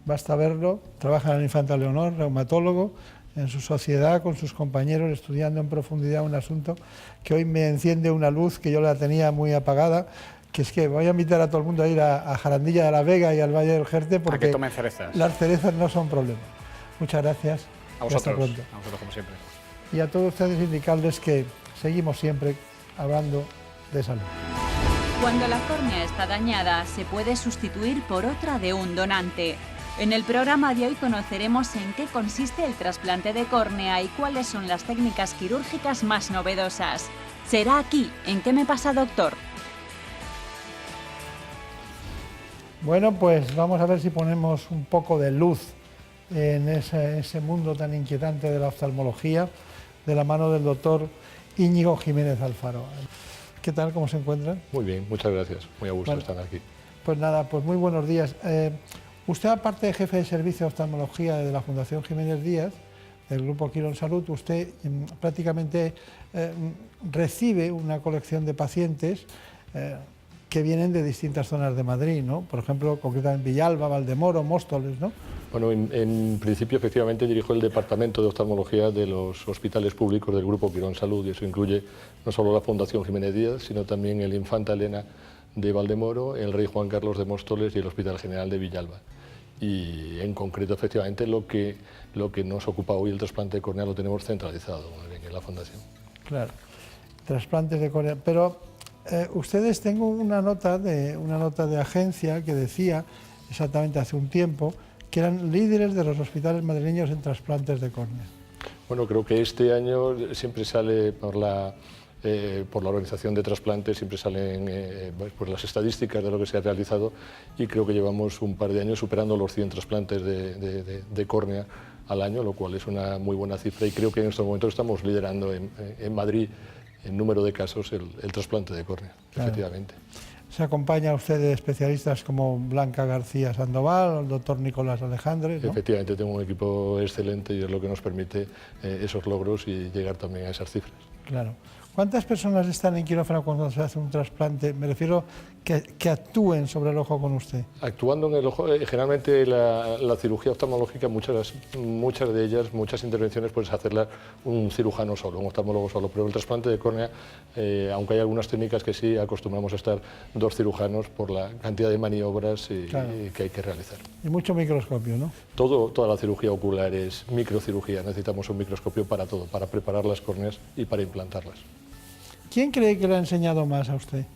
basta verlo, trabaja en el Infanta Leonor, reumatólogo, en su sociedad, con sus compañeros, estudiando en profundidad un asunto que hoy me enciende una luz que yo la tenía muy apagada, que es que voy a invitar a todo el mundo a ir a Jarandilla de la Vega y al Valle del Jerte porque que tomen cerezas. Las cerezas no son problema. Muchas gracias. A vosotros, hasta pronto. a vosotros como siempre. Y a todos ustedes indicarles que seguimos siempre hablando de salud. Cuando la córnea está dañada, se puede sustituir por otra de un donante. En el programa de hoy conoceremos en qué consiste el trasplante de córnea y cuáles son las técnicas quirúrgicas más novedosas. Será aquí, en ¿Qué me pasa, doctor? Bueno, pues vamos a ver si ponemos un poco de luz en ese mundo tan inquietante de la oftalmología, de la mano del doctor Íñigo Jiménez Alfaro. ¿Qué tal? ¿Cómo se encuentran? Muy bien, muchas gracias. Muy a gusto estar aquí. Pues nada, pues muy buenos días. Usted, aparte de jefe de servicio de oftalmología de la Fundación Jiménez Díaz, del Grupo Quirón Salud, usted prácticamente recibe una colección de pacientes que vienen de distintas zonas de Madrid, ¿no? Por ejemplo, concretamente Villalba, Valdemoro, Móstoles, ¿no? Bueno, en principio, efectivamente, dirijo el departamento de oftalmología de los hospitales públicos del Grupo Quirón Salud, y eso incluye no solo la Fundación Jiménez Díaz, sino también el Infanta Elena de Valdemoro, el Rey Juan Carlos de Móstoles y el Hospital General de Villalba. Y en concreto, efectivamente, lo que nos ocupa hoy, el trasplante de córnea, lo tenemos centralizado en la Fundación. Claro, trasplantes de córnea. Pero ustedes, tengo una nota de agencia que decía, exactamente hace un tiempo, que eran líderes de los hospitales madrileños en trasplantes de córnea. Bueno, creo que este año siempre sale por la organización de trasplantes, siempre salen pues las estadísticas de lo que se ha realizado, y creo que llevamos un par de años superando los 100 trasplantes de córnea al año, lo cual es una muy buena cifra, y creo que en estos momentos estamos liderando en Madrid en número de casos el trasplante de córnea, claro. Efectivamente. Se acompaña a usted de especialistas como Blanca García Sandoval, el doctor Nicolás Alejandre, ¿no? Efectivamente, tengo un equipo excelente y es lo que nos permite esos logros y llegar también a esas cifras. Claro. ¿Cuántas personas están en quirófano cuando se hace un trasplante? Me refiero que actúen sobre el ojo con usted. Actuando en el ojo, generalmente la cirugía oftalmológica, muchas de ellas, muchas intervenciones, puedes hacerla un cirujano solo, un oftalmólogo solo, pero el trasplante de córnea, aunque hay algunas técnicas que sí, acostumbramos a estar 2 cirujanos por la cantidad de maniobras que hay que realizar. Y mucho microscopio, ¿no? Toda la cirugía ocular es microcirugía, necesitamos un microscopio para todo, para preparar las córneas y para implantarlas. ¿Quién cree que le ha enseñado más a usted?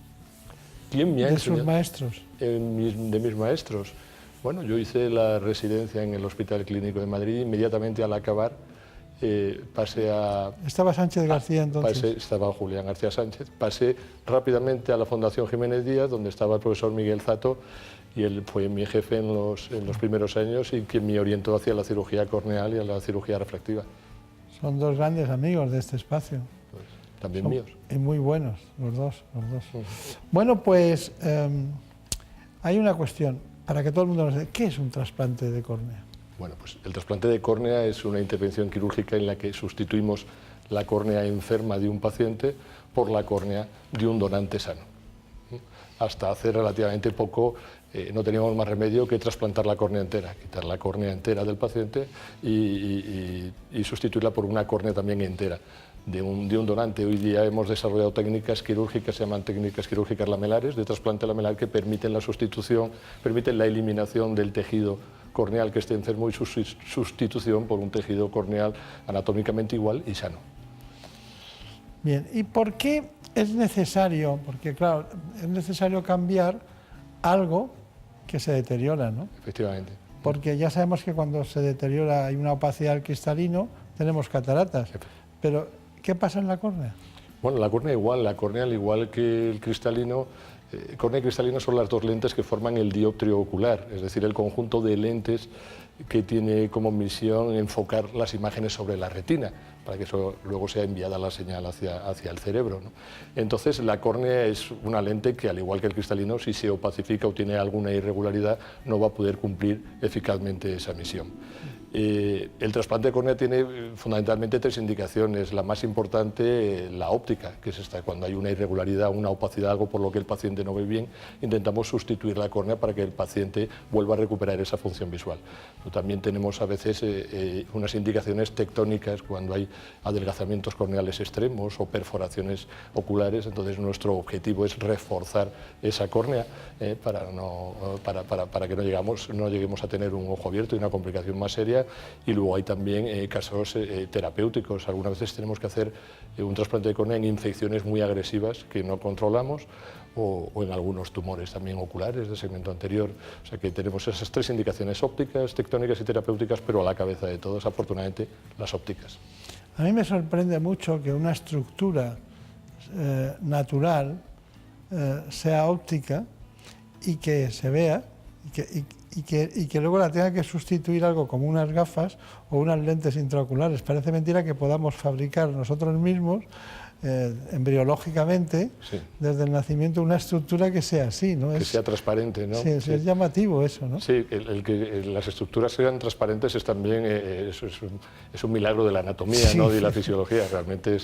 ¿Quién me ha enseñado? ¿De sus maestros? De mis maestros. Bueno, yo hice la residencia en el Hospital Clínico de Madrid. Inmediatamente al acabar pasé a... ¿Estaba Sánchez García entonces? Estaba Julián García Sánchez. Pasé rápidamente a la Fundación Jiménez Díaz, donde estaba el profesor Miguel Zato, y él fue mi jefe en los primeros años y quien me orientó hacia la cirugía corneal y a la cirugía refractiva. Son 2 grandes amigos de este espacio. También míos. Y muy buenos, los dos. Bueno, pues hay una cuestión, para que todo el mundo lo sepa. ¿Qué es un trasplante de córnea? Bueno, pues el trasplante de córnea es una intervención quirúrgica en la que sustituimos la córnea enferma de un paciente por la córnea de un donante sano. Hasta hace relativamente poco no teníamos más remedio que trasplantar la córnea entera, quitar la córnea entera del paciente y sustituirla por una córnea también entera de un donante. Hoy día hemos desarrollado técnicas quirúrgicas, se llaman técnicas quirúrgicas lamelares, de trasplante lamelar, que permiten la sustitución, permiten la eliminación del tejido corneal que esté enfermo y su sustitución por un tejido corneal anatómicamente igual y sano. Bien, ¿y por qué es necesario? Porque claro, es necesario cambiar algo que se deteriora, ¿no? Efectivamente. Porque ya sabemos que cuando se deteriora, hay una opacidad del cristalino, tenemos cataratas. Pero ¿qué pasa en la córnea? Bueno, la córnea igual, al igual que el cristalino, córnea y cristalino son las 2 lentes que forman el dioptrio ocular, es decir, el conjunto de lentes que tiene como misión enfocar las imágenes sobre la retina, para que eso luego sea enviada la señal hacia el cerebro, ¿no? Entonces, la córnea es una lente que, al igual que el cristalino, si se opacifica o tiene alguna irregularidad, no va a poder cumplir eficazmente esa misión. El trasplante de córnea tiene fundamentalmente 3 indicaciones. La más importante, la óptica, que es esta: cuando hay una irregularidad, una opacidad, algo por lo que el paciente no ve bien, intentamos sustituir la córnea para que el paciente vuelva a recuperar esa función visual. Pero también tenemos a veces unas indicaciones tectónicas cuando hay adelgazamientos corneales extremos o perforaciones oculares. Entonces nuestro objetivo es reforzar esa córnea para que no lleguemos a tener un ojo abierto y una complicación más seria. Y luego hay también casos terapéuticos. Algunas veces tenemos que hacer un trasplante de córnea en infecciones muy agresivas que no controlamos o en algunos tumores también oculares de segmento anterior. O sea que tenemos esas 3 indicaciones: ópticas, tectónicas y terapéuticas, pero a la cabeza de todos, afortunadamente, las ópticas. A mí me sorprende mucho que una estructura natural sea óptica y que se vea y que luego la tenga que sustituir algo como unas gafas o unas lentes intraoculares. Parece mentira que podamos fabricar nosotros mismos embriológicamente, sí, desde el nacimiento, una estructura que sea así, ¿no? Que sea transparente, ¿no? Sí, sí, es llamativo eso, ¿no? Sí, el que las estructuras sean transparentes es también es un milagro de la anatomía, sí, ¿no? De la fisiología. Realmente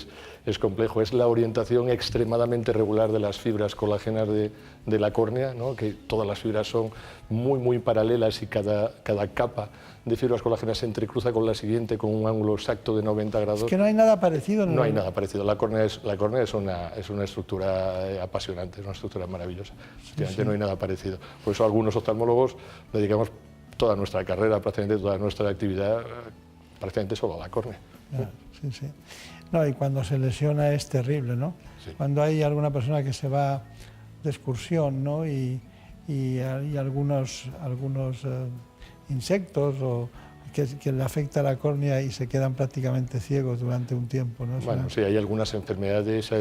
es complejo. Es la orientación extremadamente regular de las fibras colágenas de la córnea, ¿no? Que todas las fibras son muy paralelas y cada capa de fibras colágenas se entrecruza con la siguiente con un ángulo exacto de 90 grados. Es que no hay nada parecido. No hay nada parecido. La córnea es una estructura apasionante, es una estructura maravillosa. Efectivamente, sí, no hay nada parecido. Por eso algunos oftalmólogos dedicamos toda nuestra carrera, prácticamente toda nuestra actividad, prácticamente solo a la córnea. Sí, sí. No, y cuando se lesiona es terrible, ¿no? Sí. Cuando hay alguna persona que se va de excursión, ¿no? Y hay algunos insectos o que le afecta a la córnea y se quedan prácticamente ciegos durante un tiempo, ¿no? Bueno, sí, hay algunas enfermedades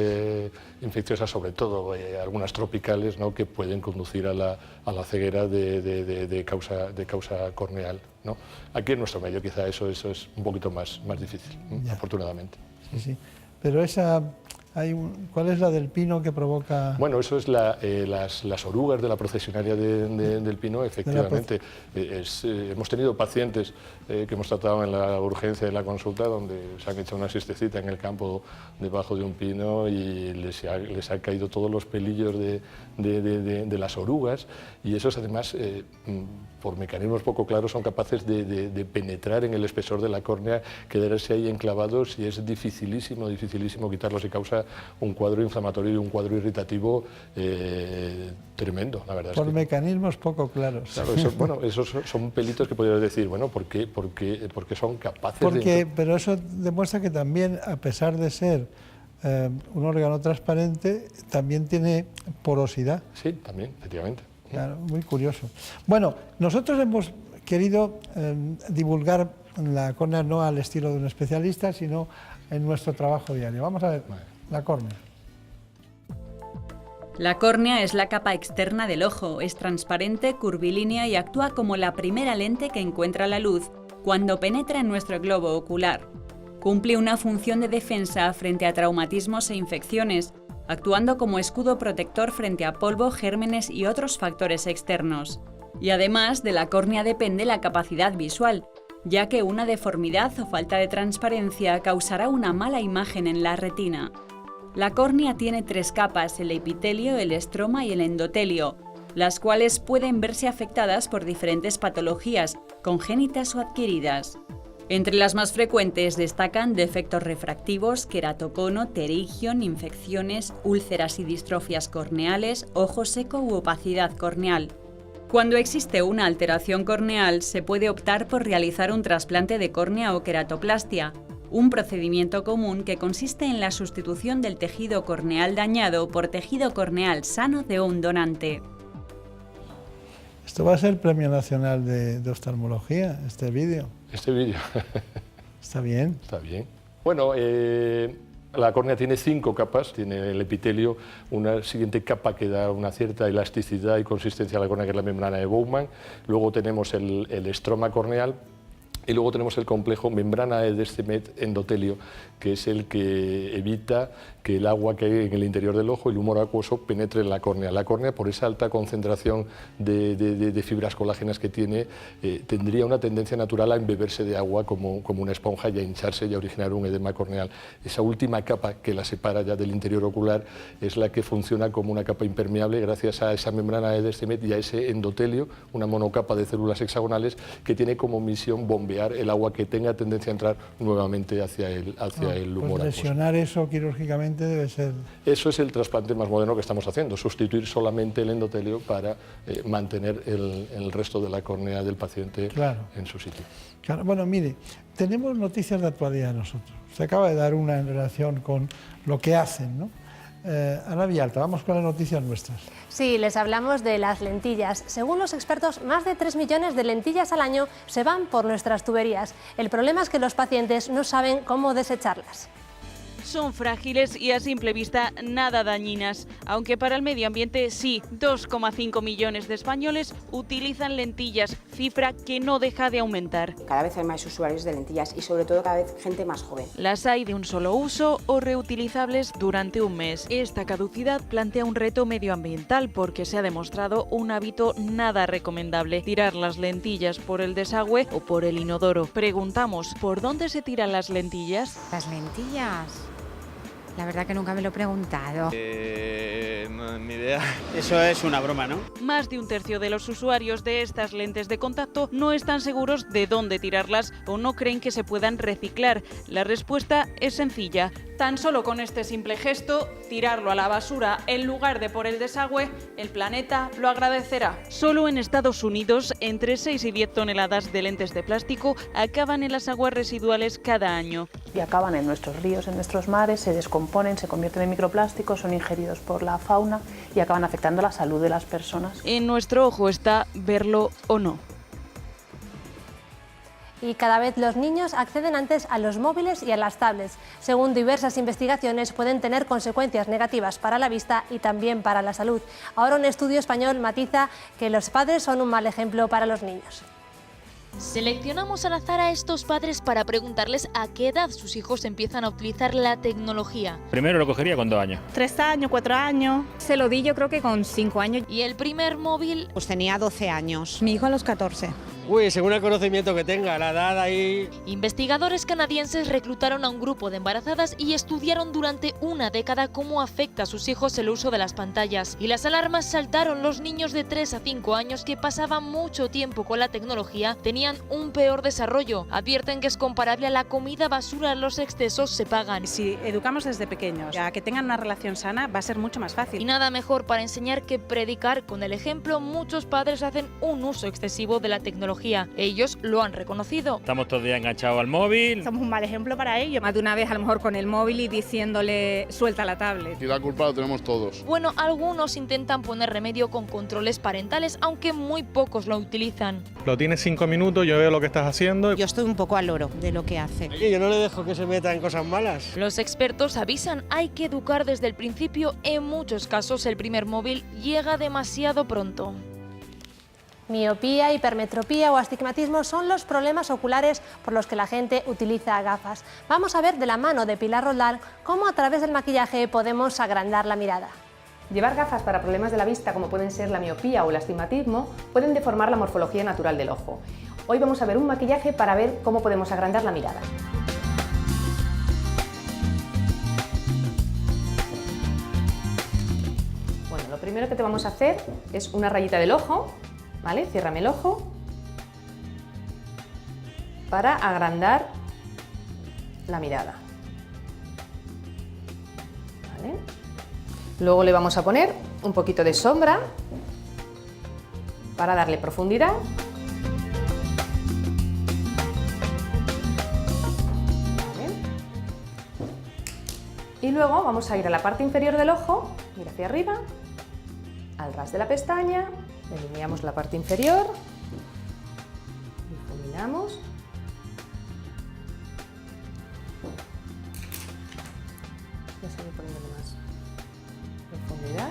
infecciosas, sobre todo algunas tropicales, ¿no? Que pueden conducir a la ceguera de causa corneal, ¿no? Aquí en nuestro medio quizá eso es un poquito más difícil, afortunadamente. Sí, sí. Pero esa ¿Cuál es la del pino que provoca...? Bueno, eso es las orugas de la procesionaria del pino, efectivamente. Hemos tenido pacientes que hemos tratado en la urgencia de la consulta donde se han hecho una siestecita en el campo debajo de un pino y les han caído todos los pelillos de las orugas, y esos además, por mecanismos poco claros, son capaces de penetrar en el espesor de la córnea, quedarse ahí enclavados, y es dificilísimo quitarlos, y causa un cuadro inflamatorio y un cuadro irritativo tremendo, la verdad. Por mecanismos poco claros. Claro, esos son pelitos que podrías decir, bueno, ¿por qué son capaces de...? Pero eso demuestra que también, a pesar de ser un órgano transparente, también tiene porosidad. Sí, también, efectivamente. Claro, muy curioso. Bueno, nosotros hemos querido divulgar la córnea no al estilo de un especialista, sino en nuestro trabajo diario. Vamos a ver la córnea. La córnea es la capa externa del ojo, es transparente, curvilínea y actúa como la primera lente que encuentra la luz cuando penetra en nuestro globo ocular. Cumple una función de defensa frente a traumatismos e infecciones, actuando como escudo protector frente a polvo, gérmenes y otros factores externos. Y además, de la córnea depende la capacidad visual, ya que una deformidad o falta de transparencia causará una mala imagen en la retina. La córnea tiene 3 capas, el epitelio, el estroma y el endotelio, las cuales pueden verse afectadas por diferentes patologías, congénitas o adquiridas. Entre las más frecuentes destacan defectos refractivos, queratocono, pterigión, infecciones, úlceras y distrofias corneales, ojo seco u opacidad corneal. Cuando existe una alteración corneal, se puede optar por realizar un trasplante de córnea o queratoplastia, un procedimiento común que consiste en la sustitución del tejido corneal dañado por tejido corneal sano de un donante. Esto va a ser el Premio Nacional de Oftalmología, este vídeo. Este vídeo. ¿Está bien? Está bien. Bueno, la córnea tiene 5 capas, tiene el epitelio, una siguiente capa que da una cierta elasticidad y consistencia a la córnea, que es la membrana de Bowman. Luego tenemos el estroma corneal. Y luego tenemos el complejo membrana de Descemet endotelio, que es el que evita que el agua que hay en el interior del ojo, el humor acuoso, penetre en la córnea. La córnea, por esa alta concentración de fibras colágenas que tiene, tendría una tendencia natural a embeberse de agua como una esponja y a hincharse y a originar un edema corneal. Esa última capa que la separa ya del interior ocular es la que funciona como una capa impermeable gracias a esa membrana de Descemet y a ese endotelio, una monocapa de células hexagonales que tiene como misión bombear el agua que tenga tendencia a entrar nuevamente hacia el humor acuoso. Lesionar eso quirúrgicamente debe ser... Eso es el trasplante más moderno que estamos haciendo, sustituir solamente el endotelio para mantener el resto de la córnea del paciente en su sitio. Claro. Bueno, mire, tenemos noticias de actualidad nosotros. Se acaba de dar una en relación con lo que hacen, ¿no? Ana Villalta, vamos con las noticias nuestras. Sí, les hablamos de las lentillas. Según los expertos, más de 3 millones de lentillas al año se van por nuestras tuberías. El problema es que los pacientes no saben cómo desecharlas. Son frágiles y a simple vista nada dañinas, aunque para el medio ambiente sí. 2,5 millones de españoles utilizan lentillas, cifra que no deja de aumentar. Cada vez hay más usuarios de lentillas y sobre todo cada vez gente más joven. Las hay de un solo uso o reutilizables durante un mes. Esta caducidad plantea un reto medioambiental porque se ha demostrado un hábito nada recomendable: tirar las lentillas por el desagüe o por el inodoro. Preguntamos, ¿por dónde se tiran las lentillas? Las lentillas... La verdad que nunca me lo he preguntado. No, ni idea. Eso es una broma, ¿no? Más de un tercio de los usuarios de estas lentes de contacto no están seguros de dónde tirarlas o no creen que se puedan reciclar. La respuesta es sencilla. Tan solo con este simple gesto, tirarlo a la basura en lugar de por el desagüe, el planeta lo agradecerá. Solo en Estados Unidos, entre 6 y 10 toneladas de lentes de plástico acaban en las aguas residuales cada año. Y acaban en nuestros ríos, en nuestros mares, se descomponen, se convierten en microplásticos, son ingeridos por la fauna y acaban afectando la salud de las personas. En nuestro ojo está verlo o no. Y cada vez los niños acceden antes a los móviles y a las tablets. Según diversas investigaciones, pueden tener consecuencias negativas para la vista y también para la salud. Ahora un estudio español matiza que los padres son un mal ejemplo para los niños. Seleccionamos al azar a estos padres para preguntarles a qué edad sus hijos empiezan a utilizar la tecnología. Primero lo cogería con 2 años. 3 años, 4 años. Se lo di yo creo que con 5 años. ¿Y el primer móvil? Pues tenía 12 años. Mi hijo a los 14. Uy, según el conocimiento que tenga, la edad ahí... Investigadores canadienses reclutaron a un grupo de embarazadas y estudiaron durante una década cómo afecta a sus hijos el uso de las pantallas. Y las alarmas saltaron. Los niños de 3 a 5 años que pasaban mucho tiempo con la tecnología tenían un peor desarrollo. Advierten que es comparable a la comida basura, los excesos se pagan. Si educamos desde pequeños a que tengan una relación sana, va a ser mucho más fácil. Y nada mejor para enseñar que predicar con el ejemplo. Muchos padres hacen un uso excesivo de la tecnología. Ellos lo han reconocido. Estamos todo el día enganchados al móvil. Somos un mal ejemplo para ellos. Más de una vez a lo mejor con el móvil y diciéndole suelta la tablet. Y la culpa la tenemos todos. Bueno, algunos intentan poner remedio con controles parentales, aunque muy pocos lo utilizan. Lo tienes 5 minutos, yo veo lo que estás haciendo. Yo estoy un poco al loro de lo que hace. Yo no le dejo que se meta en cosas malas. Los expertos avisan, hay que educar desde el principio. En muchos casos el primer móvil llega demasiado pronto. Miopía, hipermetropía o astigmatismo son los problemas oculares por los que la gente utiliza gafas. Vamos a ver de la mano de Pilar Roldán cómo a través del maquillaje podemos agrandar la mirada. Llevar gafas para problemas de la vista, como pueden ser la miopía o el astigmatismo, pueden deformar la morfología natural del ojo. Hoy vamos a ver un maquillaje para ver cómo podemos agrandar la mirada. Bueno, lo primero que te vamos a hacer es una rayita del ojo. ¿Vale? Ciérrame el ojo para agrandar la mirada. ¿Vale? Luego le vamos a poner un poquito de sombra para darle profundidad. ¿Vale? Y luego vamos a ir a la parte inferior del ojo, ir hacia arriba, al ras de la pestaña. Delineamos la parte inferior, difuminamos, ya se va poniendo más profundidad.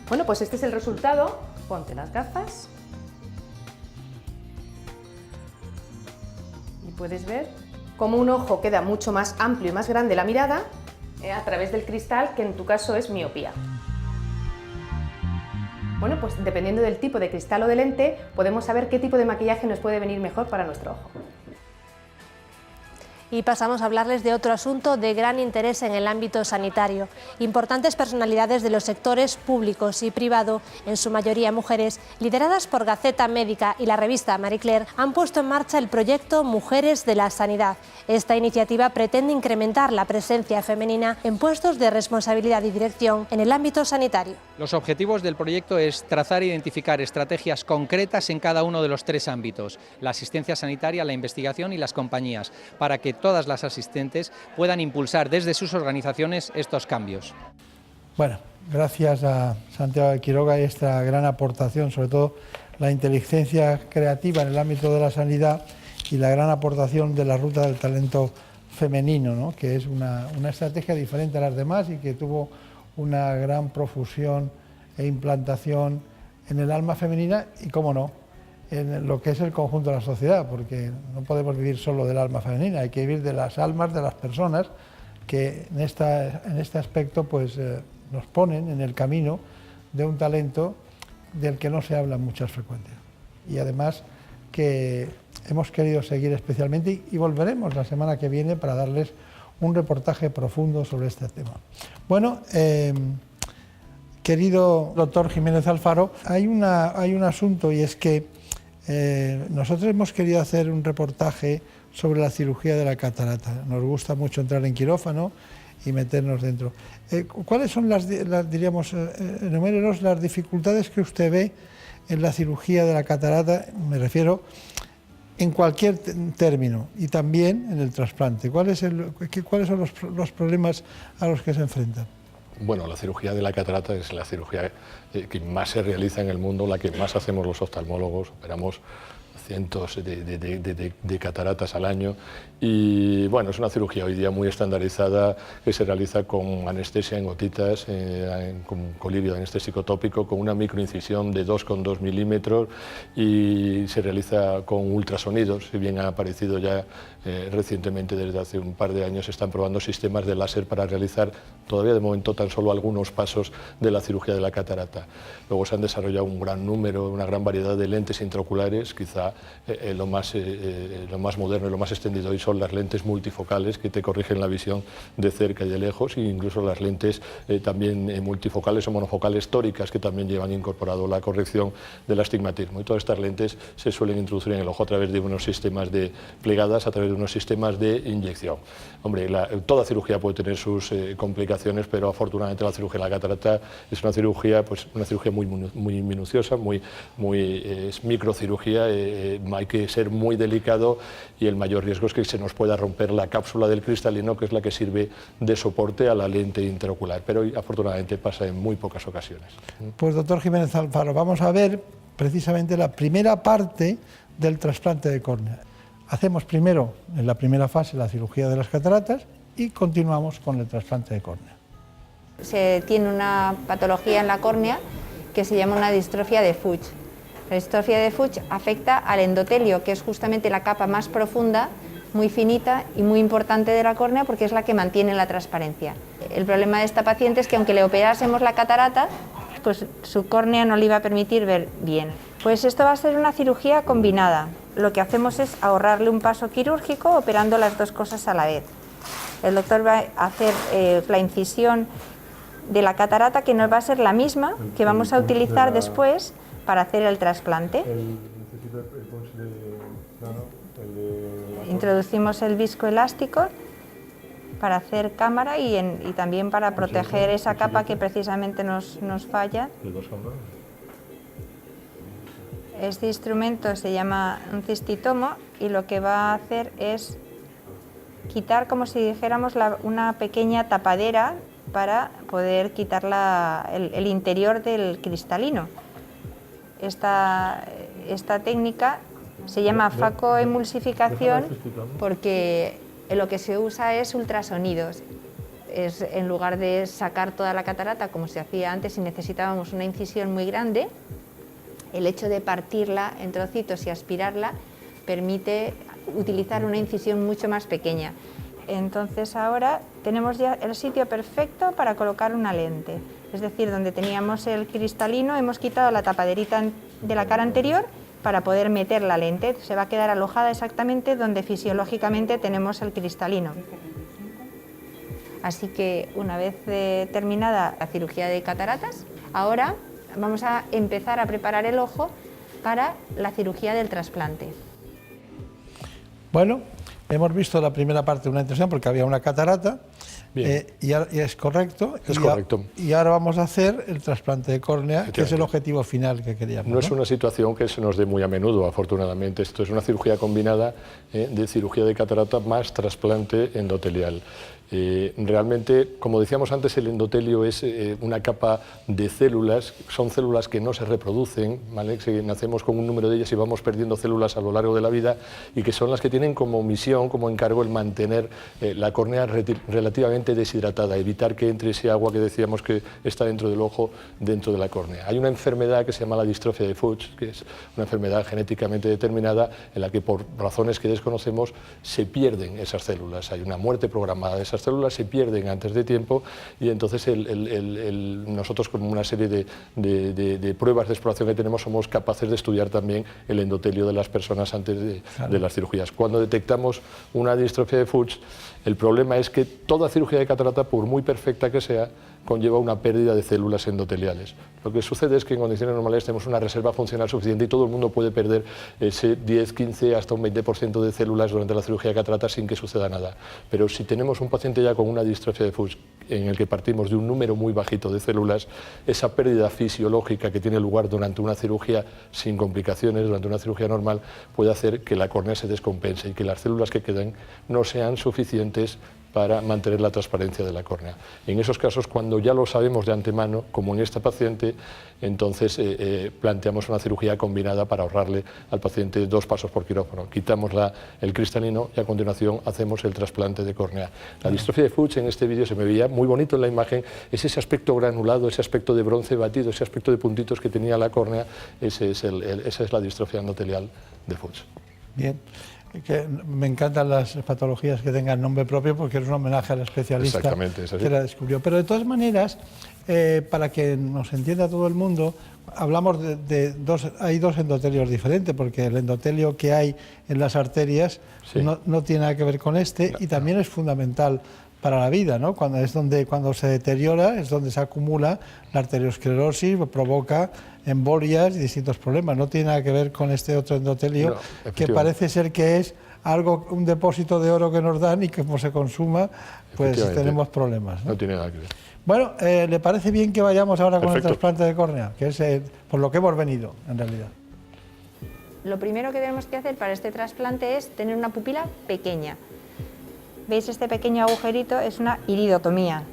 Bueno, pues este es el resultado. Ponte las gafas y puedes ver cómo un ojo queda mucho más amplio y más grande la mirada a través del cristal, que en tu caso es miopía. Bueno, pues dependiendo del tipo de cristal o de lente, podemos saber qué tipo de maquillaje nos puede venir mejor para nuestro ojo. Y pasamos a hablarles de otro asunto de gran interés en el ámbito sanitario. Importantes personalidades de los sectores públicos y privado, en su mayoría mujeres, lideradas por Gaceta Médica y la revista Marie Claire, han puesto en marcha el proyecto Mujeres de la Sanidad. Esta iniciativa pretende incrementar la presencia femenina en puestos de responsabilidad y dirección en el ámbito sanitario. Los objetivos del proyecto es trazar e identificar estrategias concretas en cada uno de los 3 ámbitos: la asistencia sanitaria, la investigación y las compañías, para que todas las asistentes puedan impulsar desde sus organizaciones estos cambios. Bueno, gracias a Santiago de Quiroga y esta gran aportación, sobre todo la inteligencia creativa en el ámbito de la sanidad y la gran aportación de la ruta del talento femenino, ¿no? Que es una estrategia diferente a las demás y que tuvo una gran profusión e implantación en el alma femenina y, cómo no, en lo que es el conjunto de la sociedad, porque no podemos vivir solo del alma femenina, hay que vivir de las almas de las personas que en este aspecto pues, nos ponen en el camino de un talento del que no se habla en muchas frecuencias. Y además que hemos querido seguir especialmente y volveremos la semana que viene para darles un reportaje profundo sobre este tema. Bueno, querido doctor Jiménez Alfaro, hay un asunto, y es que nosotros hemos querido hacer un reportaje sobre la cirugía de la catarata. Nos gusta mucho entrar en quirófano y meternos dentro. ¿Cuáles son diríamos, enumérenos las dificultades que usted ve en la cirugía de la catarata? Me refiero en cualquier término y también en el trasplante. ¿Cuáles son los problemas a los que se enfrentan? Bueno, la cirugía de la catarata es la cirugía que más se realiza en el mundo, la que más hacemos los oftalmólogos. Operamos cientos de cataratas al año y bueno, es una cirugía hoy día muy estandarizada que se realiza con anestesia en gotitas, con colirio anestésico tópico, con una microincisión de 2,2 milímetros y se realiza con ultrasonidos. Si bien ha aparecido ya recientemente, desde hace un par de años, se están probando sistemas de láser para realizar todavía de momento tan solo algunos pasos de la cirugía de la catarata. Luego se han desarrollado un gran número, una gran variedad de lentes intraoculares, quizá lo más moderno y lo más extendido hoy son las lentes multifocales que te corrigen la visión de cerca y de lejos, e incluso las lentes también multifocales o monofocales tóricas que también llevan incorporado la corrección del astigmatismo. Y todas estas lentes se suelen introducir en el ojo a través de unos sistemas de plegadas, a través de unos sistemas de inyección. Hombre, toda cirugía puede tener sus complicaciones, pero afortunadamente la cirugía de la catarata es una cirugía muy minuciosa, es microcirugía, hay que ser muy delicado y el mayor riesgo es que se nos pueda romper la cápsula del cristalino, que es la que sirve de soporte a la lente intraocular, pero hoy afortunadamente pasa en muy pocas ocasiones. Pues doctor Jiménez Alfaro, vamos a ver precisamente la primera parte del trasplante de córnea. Hacemos primero, en la primera fase, la cirugía de las cataratas y continuamos con el trasplante de córnea. Se tiene una patología en la córnea que se llama una distrofia de Fuchs. La distrofia de Fuchs afecta al endotelio, que es justamente la capa más profunda, muy finita y muy importante de la córnea porque es la que mantiene la transparencia. El problema de esta paciente es que aunque le operásemos la catarata, pues su córnea no le iba a permitir ver bien. Pues esto va a ser una cirugía combinada. Lo que hacemos es ahorrarle un paso quirúrgico operando las dos cosas a la vez. El doctor va a hacer la incisión de la catarata, que nos va a ser la misma que vamos a utilizar después para hacer el trasplante. Introducimos el viscoelástico para hacer cámara y también para proteger esa capa que precisamente nos falla. Este instrumento se llama un cistitomo y lo que va a hacer es quitar, como si dijéramos, una pequeña tapadera para poder quitar el interior del cristalino. Esta técnica se llama facoemulsificación porque lo que se usa es ultrasonidos. En lugar de sacar toda la catarata como se hacía antes y necesitábamos una incisión muy grande, el hecho de partirla en trocitos y aspirarla permite utilizar una incisión mucho más pequeña. Entonces ahora tenemos ya el sitio perfecto para colocar una lente. Es decir, donde teníamos el cristalino hemos quitado la tapaderita de la cara anterior para poder meter la lente. Se va a quedar alojada exactamente donde fisiológicamente tenemos el cristalino. Así que una vez terminada la cirugía de cataratas, ahora vamos a empezar a preparar el ojo para la cirugía del trasplante. Bueno, hemos visto la primera parte de una intención porque había una catarata y es correcto. Es correcto. Y ahora vamos a hacer el trasplante de córnea, que es el objetivo final que queríamos. No es una situación que se nos dé muy a menudo, afortunadamente. Esto es una cirugía combinada de cirugía de catarata más trasplante endotelial. Realmente, como decíamos antes, el endotelio es una capa de células, son células que no se reproducen, ¿vale? Nacemos con un número de ellas y vamos perdiendo células a lo largo de la vida y que son las que tienen como misión, como encargo, el mantener la córnea relativamente deshidratada, evitar que entre ese agua que decíamos que está dentro del ojo, dentro de la córnea. Hay una enfermedad que se llama la distrofia de Fuchs, que es una enfermedad genéticamente determinada en la que por razones que desconocemos se pierden esas células. Hay una muerte programada de esas células, se pierden antes de tiempo y entonces nosotros con una serie de pruebas de exploración que tenemos somos capaces de estudiar también el endotelio de las personas antes de las cirugías. Cuando detectamos una distrofia de Fuchs, el problema es que toda cirugía de catarata, por muy perfecta que sea, conlleva una pérdida de células endoteliales. Lo que sucede es que en condiciones normales tenemos una reserva funcional suficiente y todo el mundo puede perder ese 10, 15, hasta un 20% de células durante la cirugía de catarata sin que suceda nada. Pero si tenemos un paciente ya con una distrofia de Fuchs en el que partimos de un número muy bajito de células, esa pérdida fisiológica que tiene lugar durante una cirugía sin complicaciones, durante una cirugía normal, puede hacer que la córnea se descompense y que las células que queden no sean suficientes para mantener la transparencia de la córnea. En esos casos, cuando ya lo sabemos de antemano, como en esta paciente, entonces planteamos una cirugía combinada para ahorrarle al paciente 2 pasos por quirófano. Quitamos el cristalino y a continuación hacemos el trasplante de córnea. La distrofia de Fuchs en este vídeo se me veía muy bonito en la imagen, es ese aspecto granulado, ese aspecto de bronce batido, ese aspecto de puntitos que tenía la córnea, esa es la distrofia endotelial de Fuchs. Bien. Que me encantan las patologías que tengan nombre propio porque es un homenaje al especialista que la descubrió. Pero de todas maneras, para que nos entienda todo el mundo, hablamos hay dos endotelios diferentes, porque el endotelio que hay en las arterias no tiene nada que ver con este y también es fundamental para la vida, ¿no? Cuando se deteriora es donde se acumula la arteriosclerosis, provoca embolias y distintos problemas. No tiene nada que ver con este otro endotelio, que parece ser que es un depósito de oro que nos dan y que como se consuma, pues tenemos problemas, ¿no? No tiene nada que ver. Bueno, ¿le parece bien que vayamos ahora con el trasplante de córnea? Que es por lo que hemos venido, en realidad. Lo primero que tenemos que hacer para este trasplante es tener una pupila pequeña. ¿Veis este pequeño agujerito? Es una iridotomía.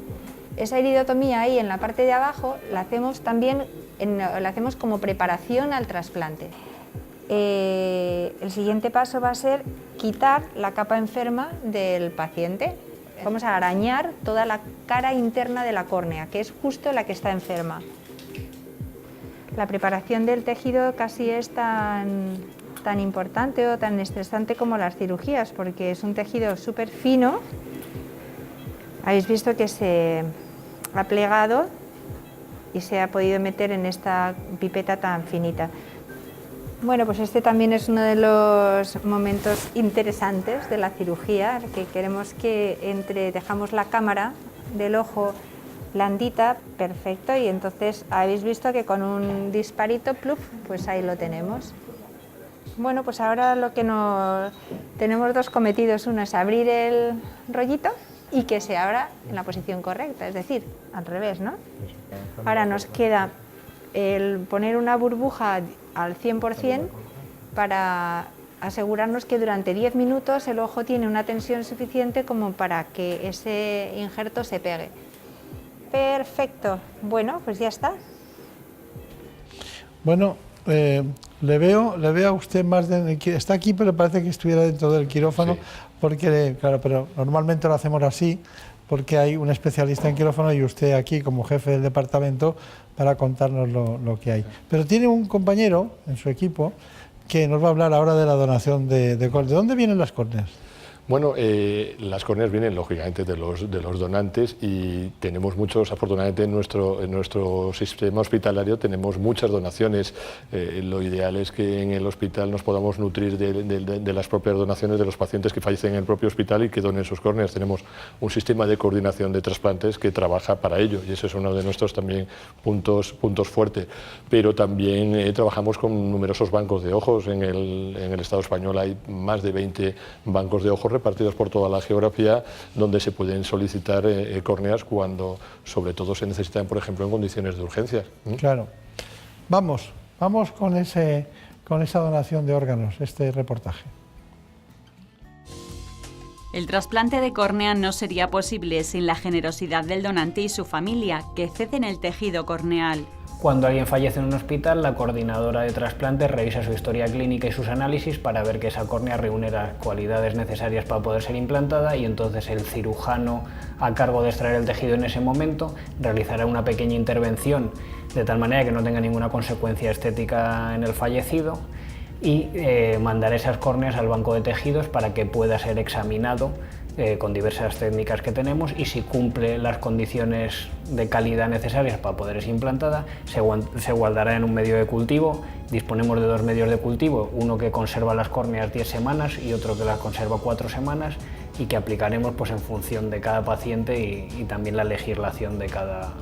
Esa iridotomía ahí en la parte de abajo la hacemos también la hacemos como preparación al trasplante. El siguiente paso va a ser quitar la capa enferma del paciente. Vamos a arañar toda la cara interna de la córnea, que es justo la que está enferma. La preparación del tejido casi es tan importante o tan estresante como las cirugías, porque es un tejido súper fino. Habéis visto que se ha plegado y se ha podido meter en esta pipeta tan finita. Bueno, pues este también es uno de los momentos interesantes de la cirugía, que queremos que dejamos la cámara del ojo blandita, perfecto, y entonces habéis visto que con un disparito, pluf, pues ahí lo tenemos. Bueno, pues ahora tenemos 2 cometidos, uno es abrir el rollito y que se abra en la posición correcta, es decir, al revés, ¿no? Ahora nos queda el poner una burbuja al 100% para asegurarnos que durante 10 minutos el ojo tiene una tensión suficiente como para que ese injerto se pegue. Perfecto, bueno, pues ya está. Bueno, le veo a usted más está aquí, pero parece que estuviera dentro del quirófano, porque, claro, pero normalmente lo hacemos así, porque hay un especialista en quirófano y usted aquí como jefe del departamento para contarnos lo que hay. Pero tiene un compañero en su equipo que nos va a hablar ahora de la donación de córneas. ¿De dónde vienen las córneas? Bueno, las córneas vienen lógicamente de los donantes y tenemos muchos, afortunadamente en nuestro sistema hospitalario tenemos muchas donaciones. Lo ideal es que en el hospital nos podamos nutrir de las propias donaciones de los pacientes que fallecen en el propio hospital y que donen sus córneas. Tenemos un sistema de coordinación de trasplantes que trabaja para ello y ese es uno de nuestros también puntos fuertes. Pero también trabajamos con numerosos bancos de ojos. En el Estado español hay más de 20 bancos de ojos repartidos por toda la geografía, donde se pueden solicitar córneas cuando, sobre todo, se necesitan, por ejemplo, en condiciones de urgencia. Claro. Vamos con esa donación de órganos, este reportaje. El trasplante de córnea no sería posible sin la generosidad del donante y su familia, que ceden el tejido corneal. Cuando alguien fallece en un hospital, la coordinadora de trasplantes revisa su historia clínica y sus análisis para ver que esa córnea reúne las cualidades necesarias para poder ser implantada y entonces el cirujano a cargo de extraer el tejido en ese momento realizará una pequeña intervención de tal manera que no tenga ninguna consecuencia estética en el fallecido y mandará esas córneas al banco de tejidos para que pueda ser examinado con diversas técnicas que tenemos y si cumple las condiciones de calidad necesarias para poder ser implantada, se guardará en un medio de cultivo. Disponemos de 2 medios de cultivo, uno que conserva las córneas 10 semanas y otro que las conserva 4 semanas y que aplicaremos pues, en función de cada paciente y también la legislación de cada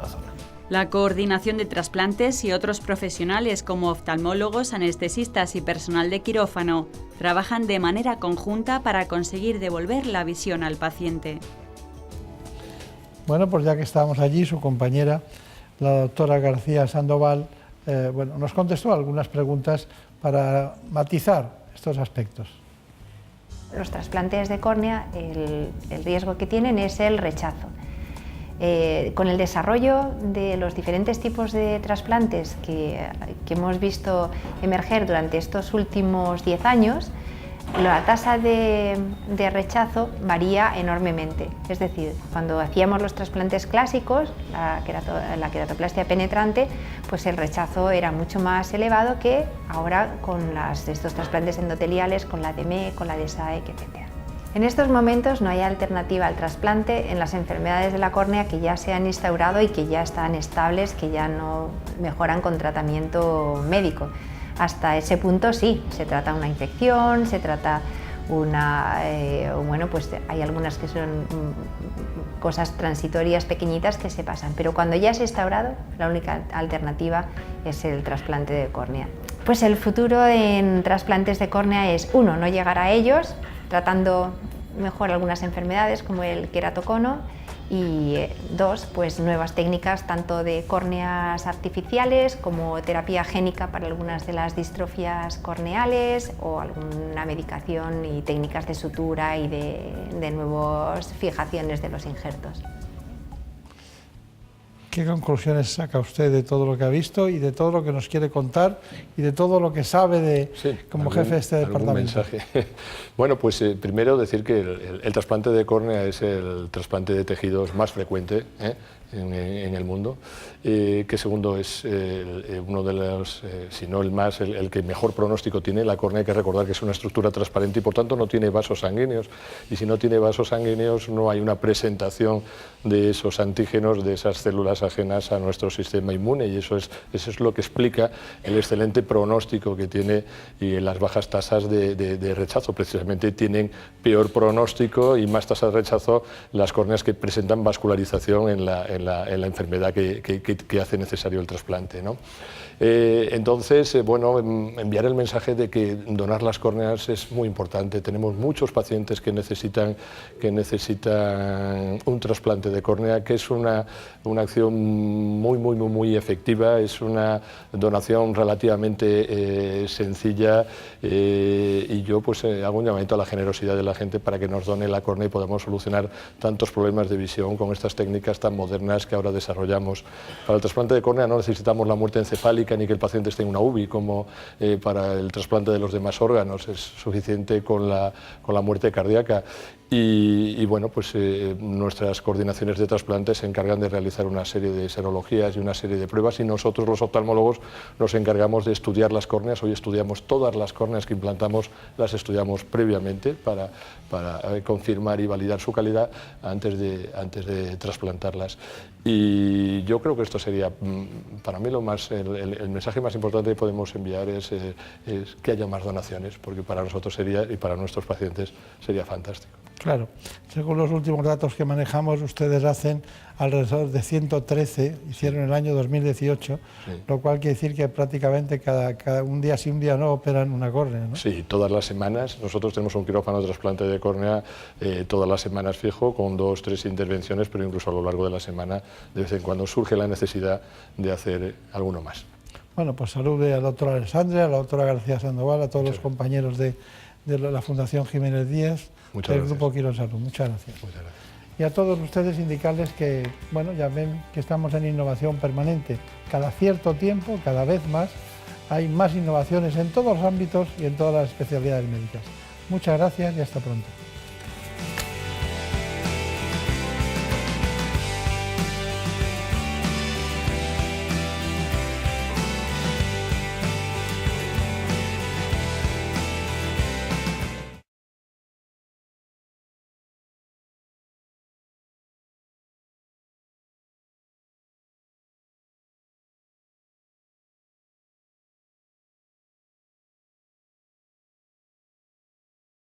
zona. La coordinación de trasplantes y otros profesionales como oftalmólogos, anestesistas y personal de quirófano trabajan de manera conjunta para conseguir devolver la visión al paciente. Bueno, pues ya que estábamos allí, su compañera, la doctora García Sandoval, bueno, nos contestó algunas preguntas para matizar estos aspectos. Los trasplantes de córnea, el riesgo que tienen es el rechazo. Con el desarrollo de los diferentes tipos de trasplantes que hemos visto emerger durante estos últimos 10 años, la tasa de rechazo varía enormemente. Es decir, cuando hacíamos los trasplantes clásicos, la queratoplastia penetrante, pues el rechazo era mucho más elevado que ahora con estos trasplantes endoteliales, con la DME, con la DSAEC, etc. En estos momentos no hay alternativa al trasplante en las enfermedades de la córnea que ya se han instaurado y que ya están estables, que ya no mejoran con tratamiento médico. Hasta ese punto sí, se trata una infección, se trata bueno, pues hay algunas que son cosas transitorias pequeñitas que se pasan, pero cuando ya se ha instaurado, la única alternativa es el trasplante de córnea. Pues el futuro en trasplantes de córnea es, uno, no llegar a ellos, tratando mejor algunas enfermedades como el queratocono, y dos, pues nuevas técnicas tanto de córneas artificiales como terapia génica para algunas de las distrofias corneales o alguna medicación y técnicas de sutura y de nuevas fijaciones de los injertos. ¿Qué conclusiones saca usted de todo lo que ha visto y de todo lo que nos quiere contar y de todo lo que sabe como jefe de este departamento? Mensaje. Bueno, pues primero decir que el trasplante de córnea es el trasplante de tejidos más frecuente en el mundo, que segundo es uno de los, si no el más, el que mejor pronóstico tiene. La córnea hay que recordar que es una estructura transparente y por tanto no tiene vasos sanguíneos, y si no tiene vasos sanguíneos no hay una presentación de esos antígenos, de esas células ajenas a nuestro sistema inmune, y eso es lo que explica el excelente pronóstico que tiene y las bajas tasas de rechazo. Precisamente tienen peor pronóstico y más tasas de rechazo las córneas que presentan vascularización en la enfermedad que hace necesario el trasplante, ¿no? Entonces, bueno, enviar el mensaje de que donar las córneas es muy importante. Tenemos muchos pacientes que necesitan un trasplante de córnea, que es una acción muy efectiva, es una donación relativamente sencilla, y yo pues hago un llamamiento a la generosidad de la gente para que nos done la córnea y podamos solucionar tantos problemas de visión con estas técnicas tan modernas que ahora desarrollamos. Para el trasplante de córnea no necesitamos la muerte encefálica ni que el paciente esté en una UBI como para el trasplante de los demás órganos, es suficiente con la muerte cardíaca. Y bueno, pues nuestras coordinaciones de trasplante se encargan de realizar una serie de serologías y una serie de pruebas, y nosotros los oftalmólogos nos encargamos de estudiar las córneas. Hoy estudiamos todas las córneas que implantamos, las estudiamos previamente para confirmar y validar su calidad antes de trasplantarlas. Y yo creo que esto sería, para mí, el mensaje más importante que podemos enviar es que haya más donaciones, porque para nosotros sería, y para nuestros pacientes sería fantástico. Claro, según los últimos datos que manejamos, ustedes hacen alrededor de 113, hicieron en el año 2018, sí. Lo cual quiere decir que prácticamente cada un día sí, un día no, operan una córnea, ¿no? Sí, todas las semanas. Nosotros tenemos un quirófano de trasplante de córnea todas las semanas fijo, con 2 o 3 intervenciones, pero incluso a lo largo de la semana, de vez en cuando surge la necesidad de hacer alguno más. Bueno, pues salude al doctor Alessandre, a la doctora García Sandoval, a todos los compañeros de la Fundación Jiménez Díaz, del Grupo Quirónsalud. Muchas gracias. Muchas gracias. Y a todos ustedes indicarles que, bueno, ya ven que estamos en innovación permanente. Cada cierto tiempo, cada vez más, hay más innovaciones en todos los ámbitos y en todas las especialidades médicas. Muchas gracias y hasta pronto.